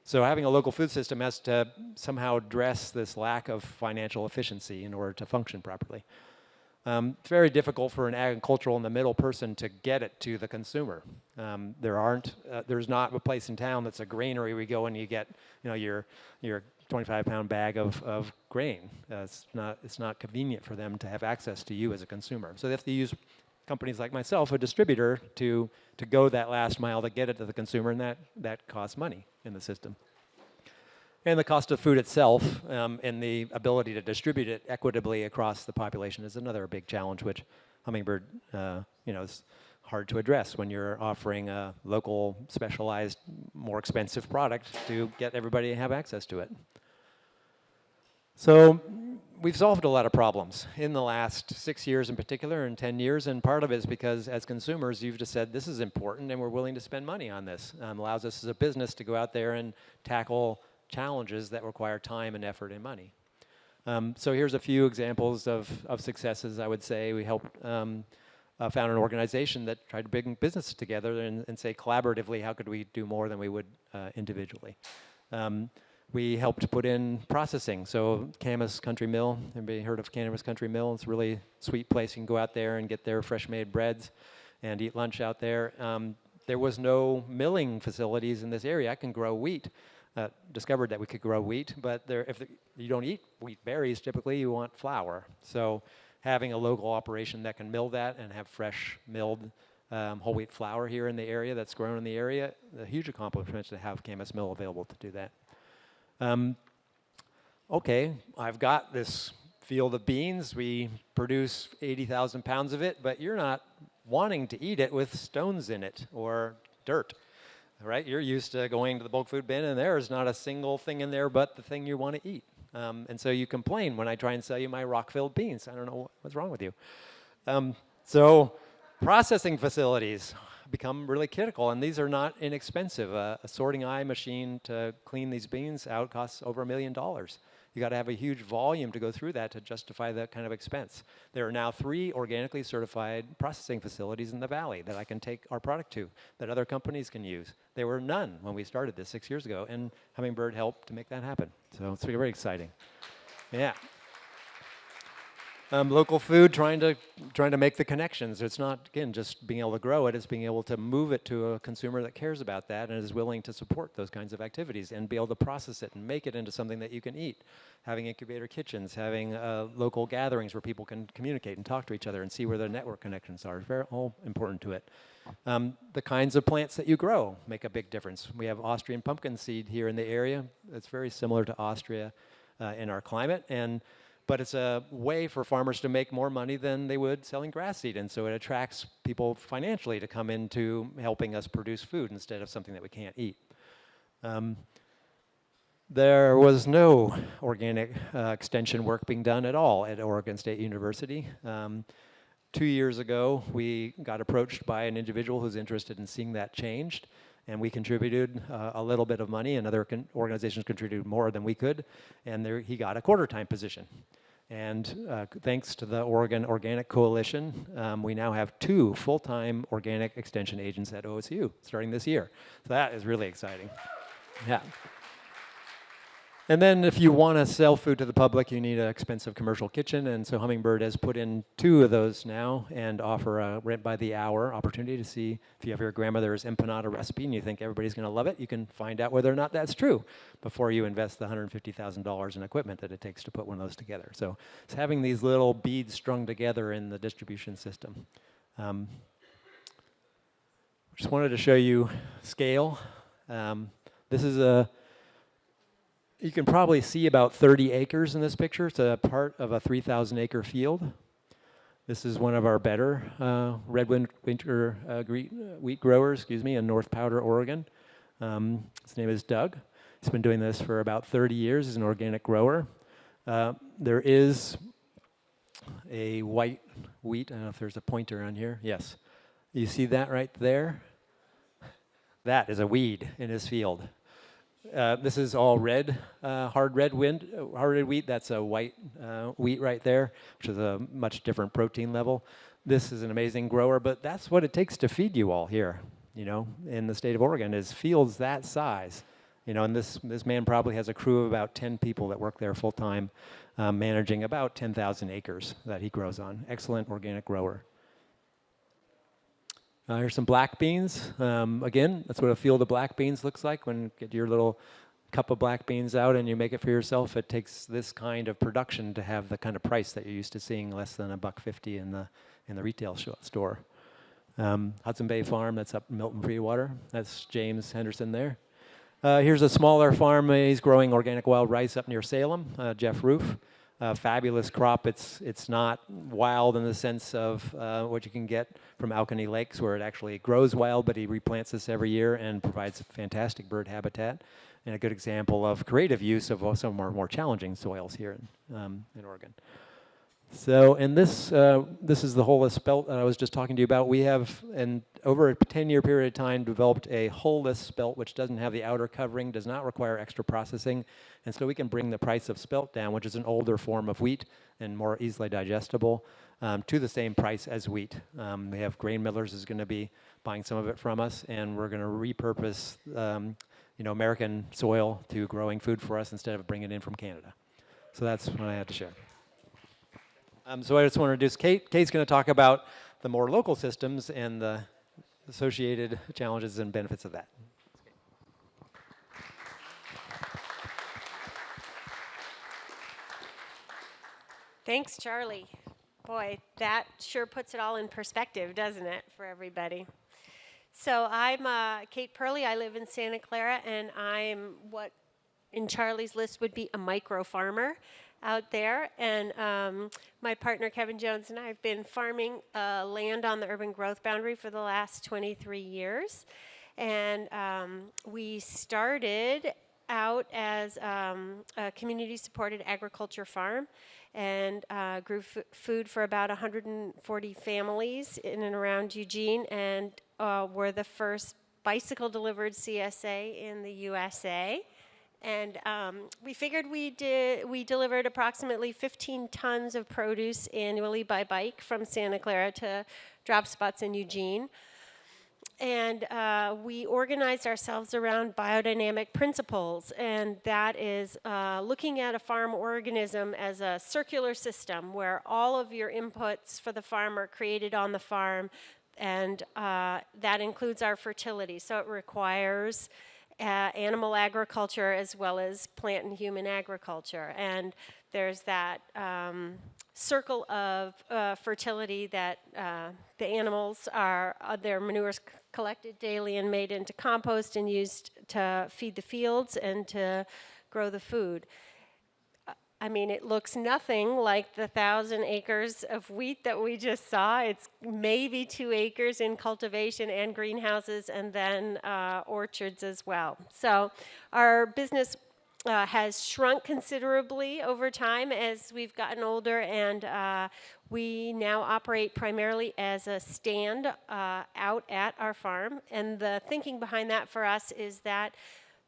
So having a local food system has to somehow address this lack of financial efficiency in order to function properly. It's very difficult for an agricultural in the middle person to get it to the consumer. There's not a place in town that's a granary where you go and you get, your 25-pound bag of grain. It's not convenient for them to have access to you as a consumer. So they have to use companies like myself, a distributor, to go that last mile to get it to the consumer, and that costs money in the system. And the cost of food itself and the ability to distribute it equitably across the population is another big challenge, which Hummingbird, is hard to address when you're offering a local, specialized, more expensive product to get everybody to have access to it. So we've solved a lot of problems in the last 6 years in particular, and 10 years, and part of it is because as consumers, you've just said, this is important and we're willing to spend money on this. Allows us as a business to go out there and tackle challenges that require time and effort and money. So here's a few examples of successes, I would say. We helped found an organization that tried to bring business together and say collaboratively, how could we do more than we would individually? We helped put in processing. So Camas Country Mill, everybody heard of Camas Country Mill? It's a really sweet place. You can go out there and get their fresh made breads and eat lunch out there. There was no milling facilities in this area. I can grow wheat. Discovered that we could grow wheat, but if you don't eat wheat berries, typically you want flour. So having a local operation that can mill that and have fresh milled whole wheat flour here in the area that's grown in the area, a huge accomplishment to have Camas Mill available to do that. Okay, I've got this field of beans. We produce 80,000 pounds of it, but you're not wanting to eat it with stones in it or dirt. Right, you're used to going to the bulk food bin and there's not a single thing in there but the thing you want to eat. And so you complain when I try and sell you my rock-filled beans. I don't know what's wrong with you. So processing facilities become really critical, and these are not inexpensive. A sorting eye machine to clean these beans out costs over $1 million. You got to have a huge volume to go through that to justify that kind of expense. There are now 3 organically certified processing facilities in the valley that I can take our product to, that other companies can use. There were none when we started this 6 years ago, and Hummingbird helped to make that happen. So it's very exciting. Yeah. Local food, trying to make the connections. It's not, again, just being able to grow it, it's being able to move it to a consumer that cares about that and is willing to support those kinds of activities and be able to process it and make it into something that you can eat. Having incubator kitchens, having local gatherings where people can communicate and talk to each other and see where their network connections are, very all important to it. The kinds of plants that you grow make a big difference. We have Austrian pumpkin seed here in the area. It's very similar to Austria in our climate, but it's a way for farmers to make more money than they would selling grass seed, and so it attracts people financially to come into helping us produce food instead of something that we can't eat. There was no organic extension work being done at all at Oregon State University. 2 years ago, we got approached by an individual who's interested in seeing that changed, and we contributed a little bit of money, and other organizations contributed more than we could, and he got a quarter-time position. And thanks to the Oregon Organic Coalition, we now have 2 full-time organic extension agents at OSU starting this year. So that is really exciting. Yeah. And then if you want to sell food to the public, you need an expensive commercial kitchen, and so Hummingbird has put in 2 of those now and offer a rent by the hour opportunity to see if you have your grandmother's empanada recipe and you think everybody's going to love it, you can find out whether or not that's true before you invest the $150,000 in equipment that it takes to put one of those together. So it's having these little beads strung together in the distribution system. Just wanted to show you scale. This is you can probably see about 30 acres in this picture. It's a part of a 3,000 acre field. This is one of our better red winter wheat growers, in North Powder, Oregon. His name is Doug. He's been doing this for about 30 years. He's an organic grower. There is a white wheat. I don't know if there's a pointer on here. Yes. You see that right there? That is a weed in his field. This is all red, hard red wheat. That's a white wheat right there, which is a much different protein level. This is an amazing grower, but that's what it takes to feed you all here. in the state of Oregon is fields that size. And this man probably has a crew of about 10 people that work there full time, managing about 10,000 acres that he grows on. Excellent organic grower. Here's some black beans. Again, that's what a field of black beans looks like. When you get your little cup of black beans out and you make it for yourself, it takes this kind of production to have the kind of price that you're used to seeing, less than $1.50 in the retail store. Hudson Bay Farm, that's up in Milton Freewater. That's James Henderson there. Here's a smaller farm. He's growing organic wild rice up near Salem, Jeff Roof. Fabulous crop. It's not wild in the sense of what you can get from Alkany Lakes, where it actually grows wild, but he replants this every year and provides fantastic bird habitat, and a good example of creative use of some of our more challenging soils here in Oregon. So, and this is the hulless spelt that I was just talking to you about. We have, over a 10-year period of time, developed a hulless spelt, which doesn't have the outer covering, does not require extra processing, and so we can bring the price of spelt down, which is an older form of wheat and more easily digestible, to the same price as wheat. We have Grain Millers is going to be buying some of it from us, and we're going to repurpose American soil to growing food for us instead of bringing it in from Canada. So that's what I had to share. So I just want to introduce Kate. Kate's going to talk about the more local systems and the associated challenges and benefits of that. Thanks, Charlie. Boy, that sure puts it all in perspective, doesn't it, for everybody? So I'm Kate Purley. I live in Santa Clara, and I'm what in Charlie's list would be a micro farmer out there. And my partner, Kevin Jones, and I have been farming land on the urban growth boundary for the last 23 years. And we started out as a community-supported agriculture farm and grew food for about 140 families in and around Eugene, and were the first bicycle-delivered CSA in the USA. And we figured we delivered approximately 15 tons of produce annually by bike from Santa Clara to drop spots in Eugene. And we organized ourselves around biodynamic principles, and that is looking at a farm organism as a circular system where all of your inputs for the farm are created on the farm, and that includes our fertility. So it requires animal agriculture as well as plant and human agriculture. And there's that circle of fertility that the animals are, their manures collected daily and made into compost and used to feed the fields and to grow the food. I mean, it looks nothing like the 1,000 acres of wheat that we just saw. It's maybe 2 acres in cultivation and greenhouses, and then orchards as well. So our business has shrunk considerably over time as we've gotten older, and we now operate primarily as a stand out at our farm. And the thinking behind that for us is that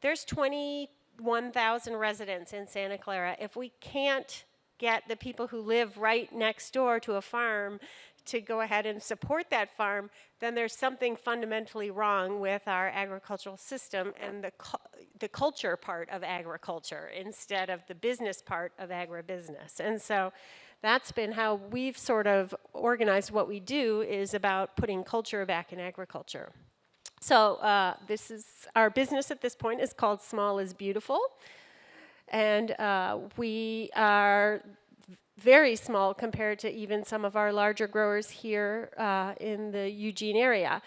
there's 21,000 residents in Santa Clara. If we can't get the people who live right next door to a farm to go ahead and support that farm, then there's something fundamentally wrong with our agricultural system and the culture part of agriculture instead of the business part of agribusiness. And so that's been how we've sort of organized what we do, is about putting culture back in agriculture. So this is our business at this point is called Small is Beautiful, and we are very small compared to even some of our larger growers here in the Eugene area.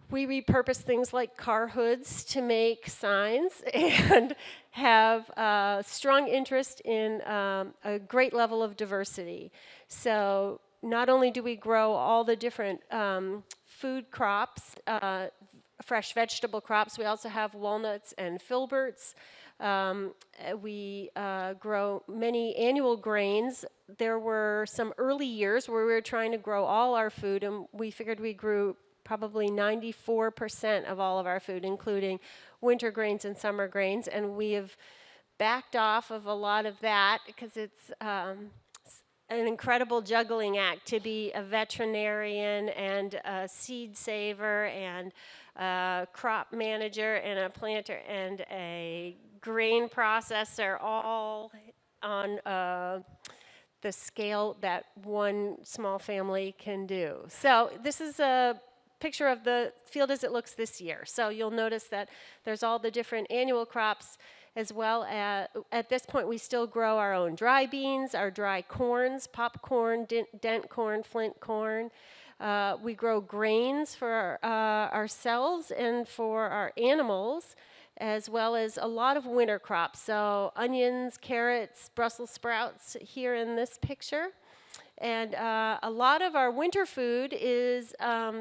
We repurpose things like car hoods to make signs and have a strong interest in a great level of diversity. So not only do we grow all the different food crops, fresh vegetable crops, we also have walnuts and filberts. We grow many annual grains. There were some early years where we were trying to grow all our food, and we figured we grew probably 94% of all of our food, including winter grains and summer grains, and we have backed off of a lot of that because it's an incredible juggling act to be a veterinarian and a seed saver and a crop manager and a planter and a grain processor, all on the scale that one small family can do. So this is a picture of the field as it looks this year. So you'll notice that there's all the different annual crops, as well as, at this point, we still grow our own dry beans, our dry corns, popcorn, dent corn, flint corn. We grow grains for ourselves and for our animals, as well as a lot of winter crops. So onions, carrots, Brussels sprouts here in this picture. And a lot of our winter food is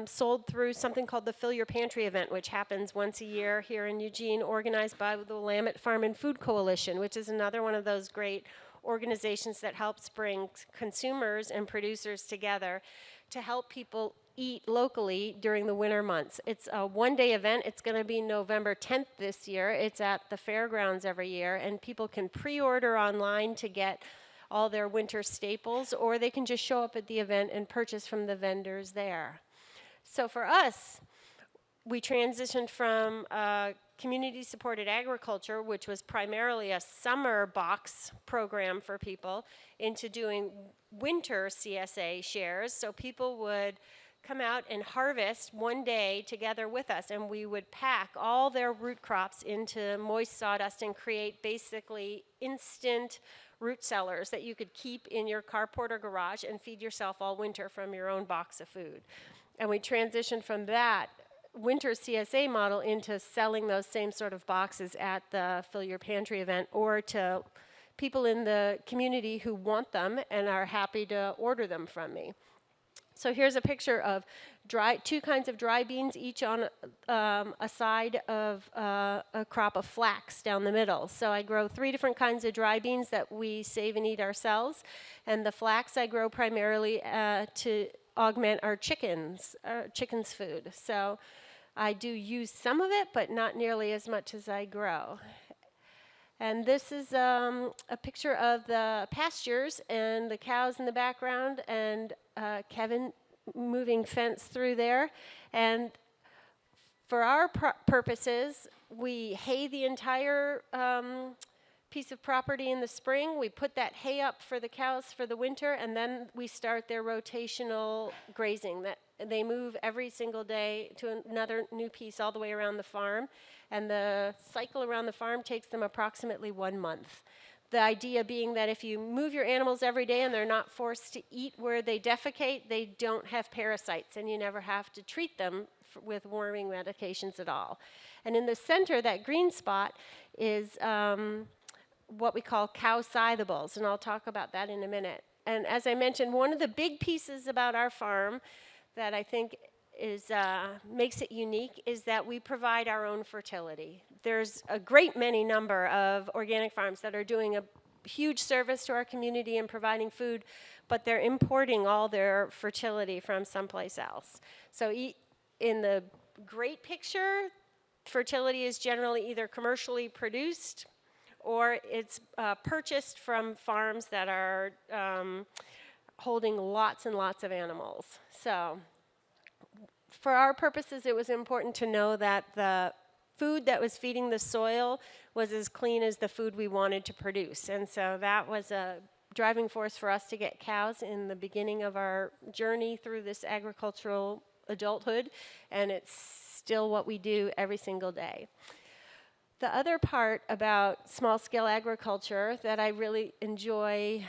sold through something called the Fill Your Pantry event, which happens once a year here in Eugene, organized by the Willamette Farm and Food Coalition, which is another one of those great organizations that helps bring consumers and producers together to help people eat locally during the winter months. It's a one-day event. It's going to be November 10th this year. It's at the fairgrounds every year, and people can pre-order online to get all their winter staples, or they can just show up at the event and purchase from the vendors there. So for us, we transitioned from community-supported agriculture, which was primarily a summer box program for people, into doing winter CSA shares. So people would come out and harvest one day together with us, and we would pack all their root crops into moist sawdust and create basically instant root cellars that you could keep in your carport or garage and feed yourself all winter from your own box of food. And we transitioned from that winter CSA model into selling those same sort of boxes at the Fill Your Pantry event, or to people in the community who want them and are happy to order them from me. So here's a picture of two kinds of dry beans, each on a side of a crop of flax down the middle. So I grow 3 different kinds of dry beans that we save and eat ourselves. And the flax I grow primarily to augment our chickens' food. So I do use some of it, but not nearly as much as I grow. And this is a picture of the pastures and the cows in the background, and Kevin moving fence through there. And for our purposes, we hay the entire piece of property in the spring. We put that hay up for the cows for the winter, and then we start their rotational grazing. That they move every single day to another new piece all the way around the farm. And the cycle around the farm takes them approximately 1 month. The idea being that if you move your animals every day and they're not forced to eat where they defecate, they don't have parasites, and you never have to treat them with worming medications at all. And in the center, that green spot is what we call cow scythables, and I'll talk about that in a minute. And as I mentioned, one of the big pieces about our farm that I think makes it unique is that we provide our own fertility. There's a great many number of organic farms that are doing a huge service to our community and providing food, but they're importing all their fertility from someplace else. So in the great picture, fertility is generally either commercially produced or it's purchased from farms that are holding lots and lots of animals. So for our purposes, it was important to know that the food that was feeding the soil was as clean as the food we wanted to produce. And so that was a driving force for us to get cows in the beginning of our journey through this agricultural adulthood, and it's still what we do every single day. The other part about small-scale agriculture that I really enjoy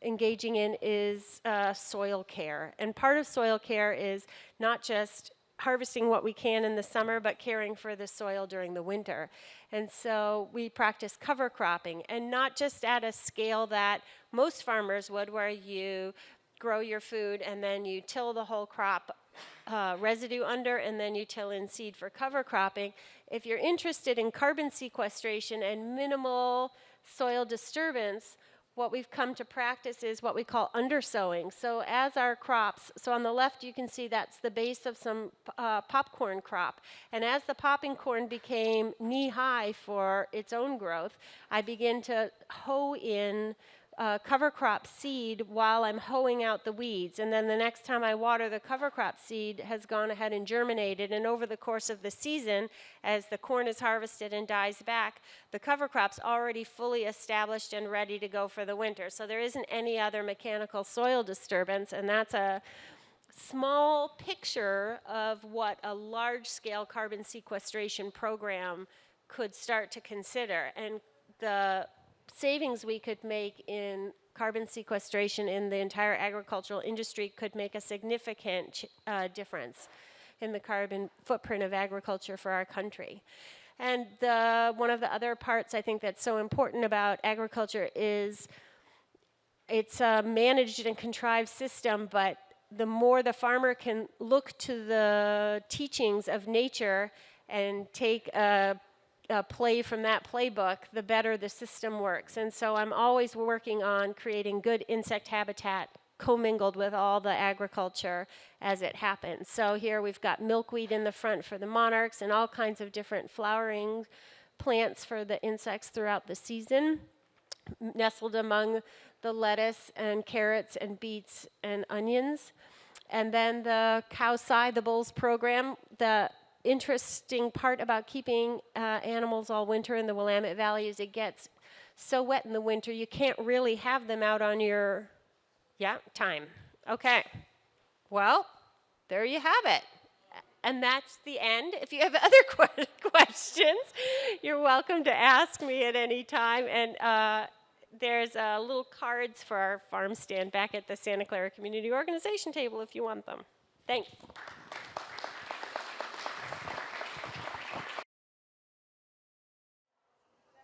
engaging in is soil care. And part of soil care is not just harvesting what we can in the summer, but caring for the soil during the winter. And so we practice cover cropping, and not just at a scale that most farmers would, where you grow your food and then you till the whole crop residue under, and then you till in seed for cover cropping. If you're interested in carbon sequestration and minimal soil disturbance, what we've come to practice is what we call undersowing. So as our crops, so on the left you can see that's the base of some popcorn crop. And as the popping corn became knee-high for its own growth, I began to hoe in cover crop seed while I'm hoeing out the weeds. And then the next time I water, the cover crop seed has gone ahead and germinated. And over the course of the season, as the corn is harvested and dies back, the cover crop's already fully established and ready to go for the winter. So there isn't any other mechanical soil disturbance, and that's a small picture of what a large-scale carbon sequestration program could start to consider. And the savings we could make in carbon sequestration in the entire agricultural industry could make a significant difference in the carbon footprint of agriculture for our country. And one of the other parts I think that's so important about agriculture is it's a managed and contrived system, but the more the farmer can look to the teachings of nature and take a play from that playbook, the better the system works. And so I'm always working on creating good insect habitat commingled with all the agriculture as it happens. So here we've got milkweed in the front for the monarchs and all kinds of different flowering plants for the insects throughout the season, nestled among the lettuce and carrots and beets and onions. And then the cow side, the bulls program, the interesting part about keeping animals all winter in the Willamette Valley is it gets so wet in the winter you can't really have them out on your, time. Okay, well, there you have it. And that's the end. If you have other questions, you're welcome to ask me at any time. And there's little cards for our farm stand back at the Santa Clara Community Organization table if you want them. Thanks.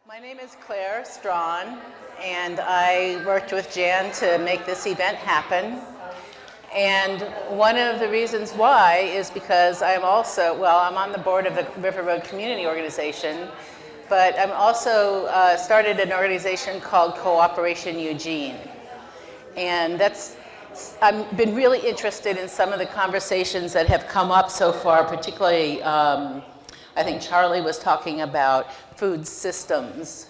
My name is Claire Strawn, and I worked with Jan to make this event happen. And one of the reasons why is because I'm also, I'm on the board of the River Road Community Organization, but I'm also started an organization called Cooperation Eugene. And I've been really interested in some of the conversations that have come up so far, particularly I think Charlie was talking about food systems.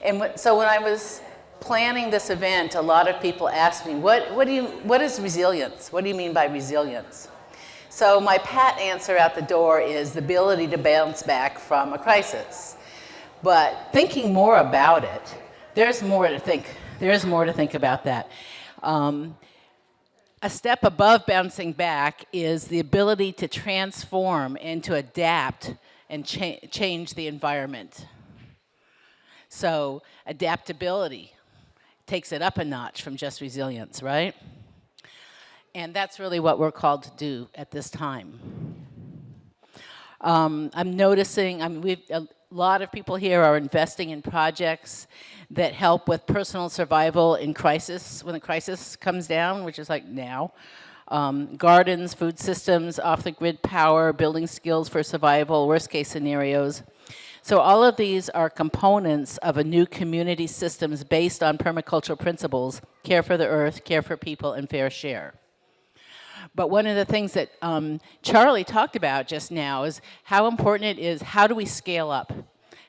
And so when I was planning this event, a lot of people asked me, what is resilience? What do you mean by resilience? So my pat answer out the door is the ability to bounce back from a crisis. But thinking more about it, there's more to think. There's more to think about that. A step above bouncing back is the ability to transform and to adapt and change the environment. So adaptability takes it up a notch from just resilience, right? And that's really what we're called to do at this time. I'm noticing, a lot of people here are investing in projects that help with personal survival in crisis, when the crisis comes down, which is like now. Gardens, food systems, off-the-grid power, building skills for survival, worst-case scenarios. So all of these are components of a new community systems based on permacultural principles, care for the earth, care for people, and fair share. But one of the things that Charlie talked about just now is how important it is, how do we scale up?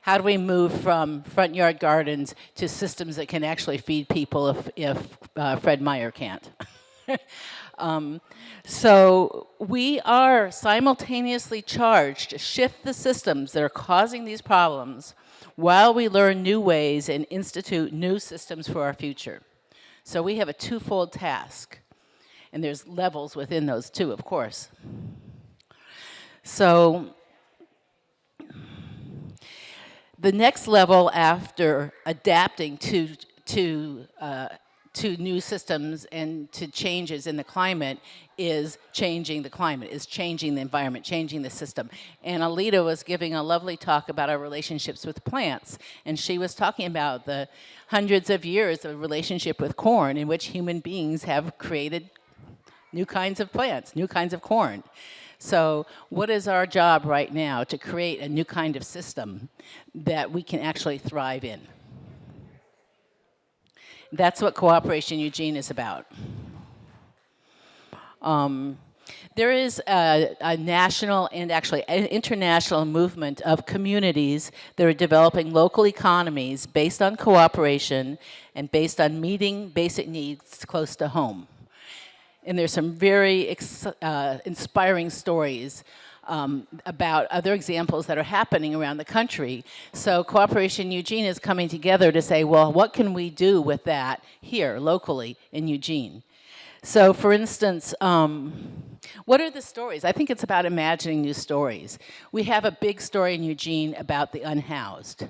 How do we move from front yard gardens to systems that can actually feed people if Fred Meyer can't? So we are simultaneously charged to shift the systems that are causing these problems while we learn new ways and institute new systems for our future. So we have a twofold task. And there's levels within those two, of course. So the next level after adapting to new systems and to changes in the climate is changing the climate, is changing the environment, changing the system. And Alita was giving a lovely talk about our relationships with plants, and she was talking about the hundreds of years of relationship with corn in which human beings have created new kinds of plants, new kinds of corn. So what is our job right now to create a new kind of system that we can actually thrive in? That's what Cooperation Eugene is about. There is a national and actually an international movement of communities that are developing local economies based on cooperation and based on meeting basic needs close to home. And there's some very inspiring stories about other examples that are happening around the country. So Cooperation Eugene is coming together to say, well, what can we do with that here locally in Eugene? So for instance, what are the stories? I think it's about imagining new stories. We have a big story in Eugene about the unhoused.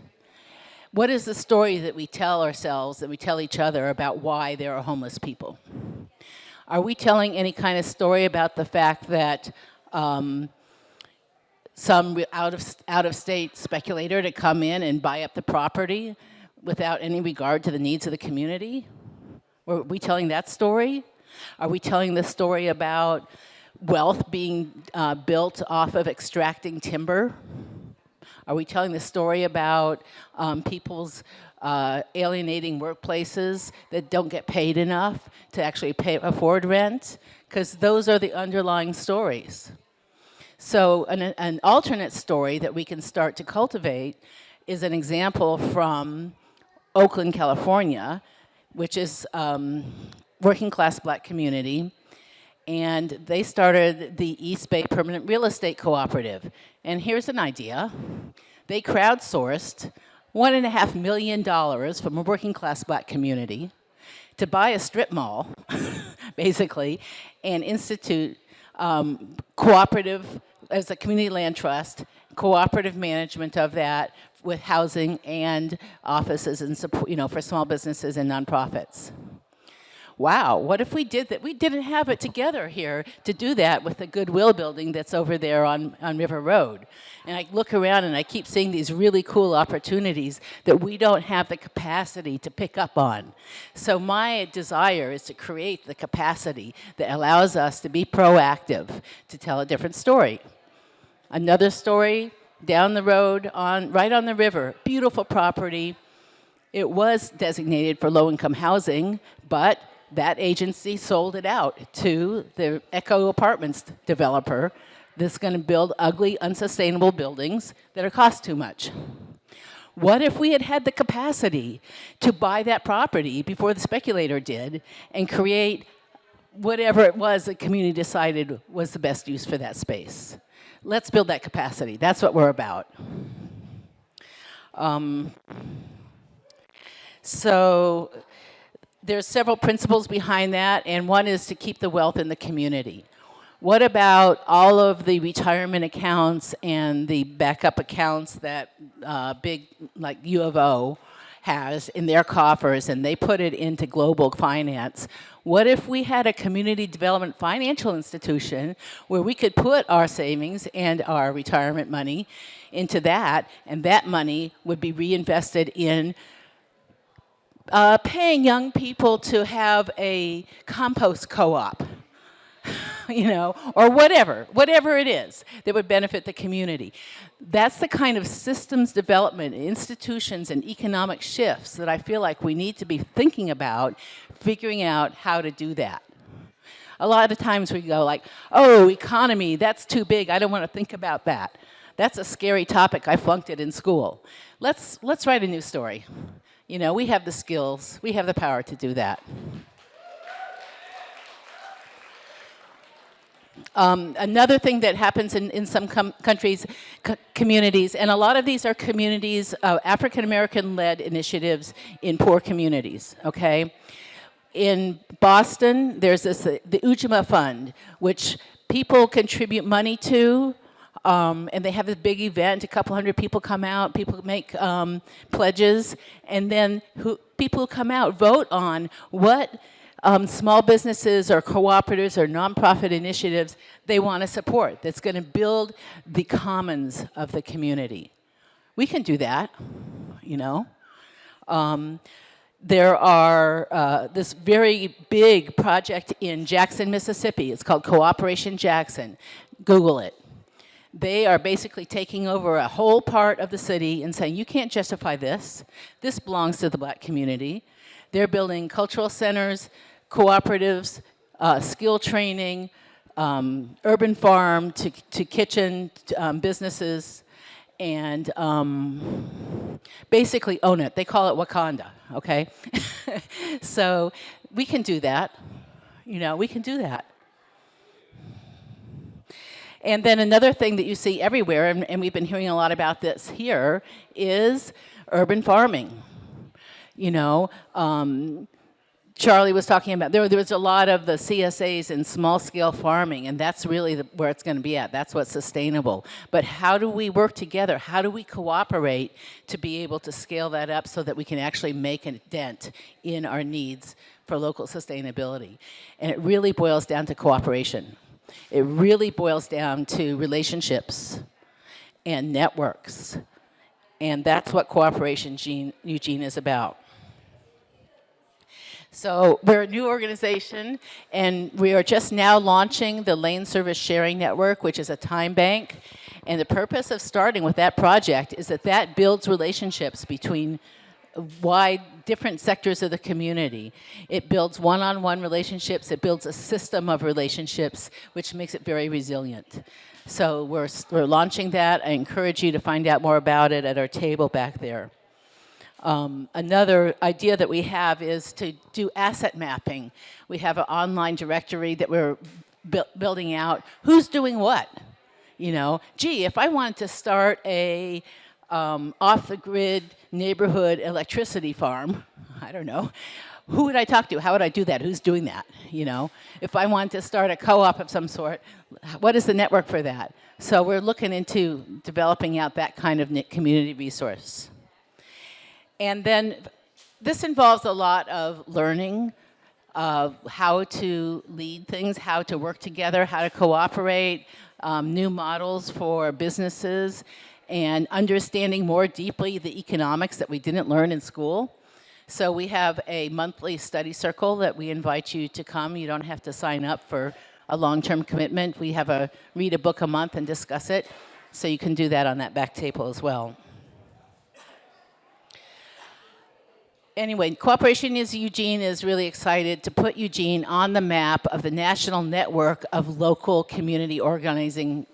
What is the story that we tell ourselves, that we tell each other about why there are homeless people? Are we telling any kind of story about the fact that some out-of-state speculator to come in and buy up the property without any regard to the needs of the community? Are we telling that story? Are we telling the story about wealth being built off of extracting timber? Are we telling the story about people's alienating workplaces that don't get paid enough to actually afford rent? Because those are the underlying stories. So an alternate story that we can start to cultivate is an example from Oakland, California, which is working class black community, and they started the East Bay Permanent Real Estate Cooperative. And here's an idea. They crowdsourced $1.5 million from a working class black community to buy a strip mall, basically, and institute cooperative, as a community land trust, cooperative management of that with housing and offices and support, for small businesses and nonprofits. Wow, what if we did that? We didn't have it together here to do that with the Goodwill building that's over there on River Road. And I look around and I keep seeing these really cool opportunities that we don't have the capacity to pick up on. So my desire is to create the capacity that allows us to be proactive, to tell a different story. Another story down the road, right on the river, beautiful property. It was designated for low-income housing, but that agency sold it out to the Echo Apartments developer that's going to build ugly, unsustainable buildings that cost too much. What if we had the capacity to buy that property before the speculator did and create whatever it was the community decided was the best use for that space? Let's build that capacity. That's what we're about. So there's several principles behind that, and one is to keep the wealth in the community. What about all of the retirement accounts and the backup accounts that big, like U of O has in their coffers, and they put it into global finance? What if we had a community development financial institution where we could put our savings and our retirement money into that, and that money would be reinvested in paying young people to have a compost co-op, or whatever it is that would benefit the community. That's the kind of systems development, institutions, and economic shifts that I feel like we need to be thinking about, figuring out how to do that. A lot of times we go like, oh, economy, that's too big, I don't want to think about that. That's a scary topic, I flunked it in school. Let's write a new story. We have the skills, we have the power to do that. Another thing that happens in some countries, communities, and a lot of these are communities, African-American-led initiatives in poor communities, okay? In Boston, there's the Ujima Fund, which people contribute money to, and they have this big event, a couple hundred people come out, people make pledges, and then people who come out vote on what small businesses or cooperatives or nonprofit initiatives they want to support that's going to build the commons of the community. We can do that, There are this very big project in Jackson, Mississippi. It's called Cooperation Jackson. Google it. They are basically taking over a whole part of the city and saying, you can't justify this. This belongs to the black community. They're building cultural centers, cooperatives, skill training, urban farm to kitchen businesses, and basically own it. They call it Wakanda, okay? So we can do that. You know, we can do that. And then another thing that you see everywhere, and we've been hearing a lot about this here, is urban farming. You know, Charlie was talking about, there was a lot of the CSAs in small-scale farming, and that's really where it's going to be at. That's what's sustainable. But how do we work together? How do we cooperate to be able to scale that up so that we can actually make a dent in our needs for local sustainability? And it really boils down to cooperation. It really boils down to relationships and networks. And that's what Cooperation Eugene is about. So we're a new organization, and we are just now launching the Lane Service Sharing Network, which is a time bank. And the purpose of starting with that project is that that builds relationships between different sectors of the community. It builds one-on-one relationships. It builds a system of relationships, which makes it very resilient. So we're launching that. I encourage you to find out more about it at our table back there. Another idea that we have is to do asset mapping. We have an online directory that we're building out. Who's doing what? You know, gee, if I wanted to start a off-the-grid neighborhood electricity farm, I don't know, who would I talk to? How would I do that? Who's doing that? You know, if I wanted to start a co-op of some sort, what is the network for that? So we're looking into developing out that kind of community resource. And then this involves a lot of learning of how to lead things, how to work together, how to cooperate, new models for businesses, and understanding more deeply the economics that we didn't learn in school. So we have a monthly study circle that we invite you to come. You don't have to sign up for a long-term commitment. We have read a book a month and discuss it. So you can do that on that back table as well. Anyway, Cooperation Eugene is really excited to put Eugene on the map of the national network of local community organizing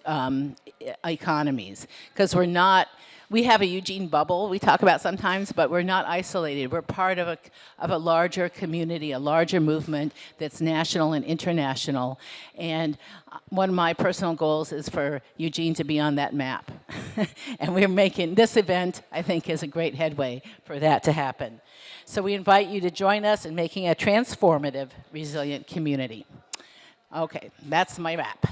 economies. Because we have a Eugene bubble we talk about sometimes, but we're not isolated. We're part of a larger community, a larger movement that's national and international. And one of my personal goals is for Eugene to be on that map. And we're making this event, I think, is a great headway for that to happen. So we invite you to join us in making a transformative, resilient community. Okay, that's my wrap.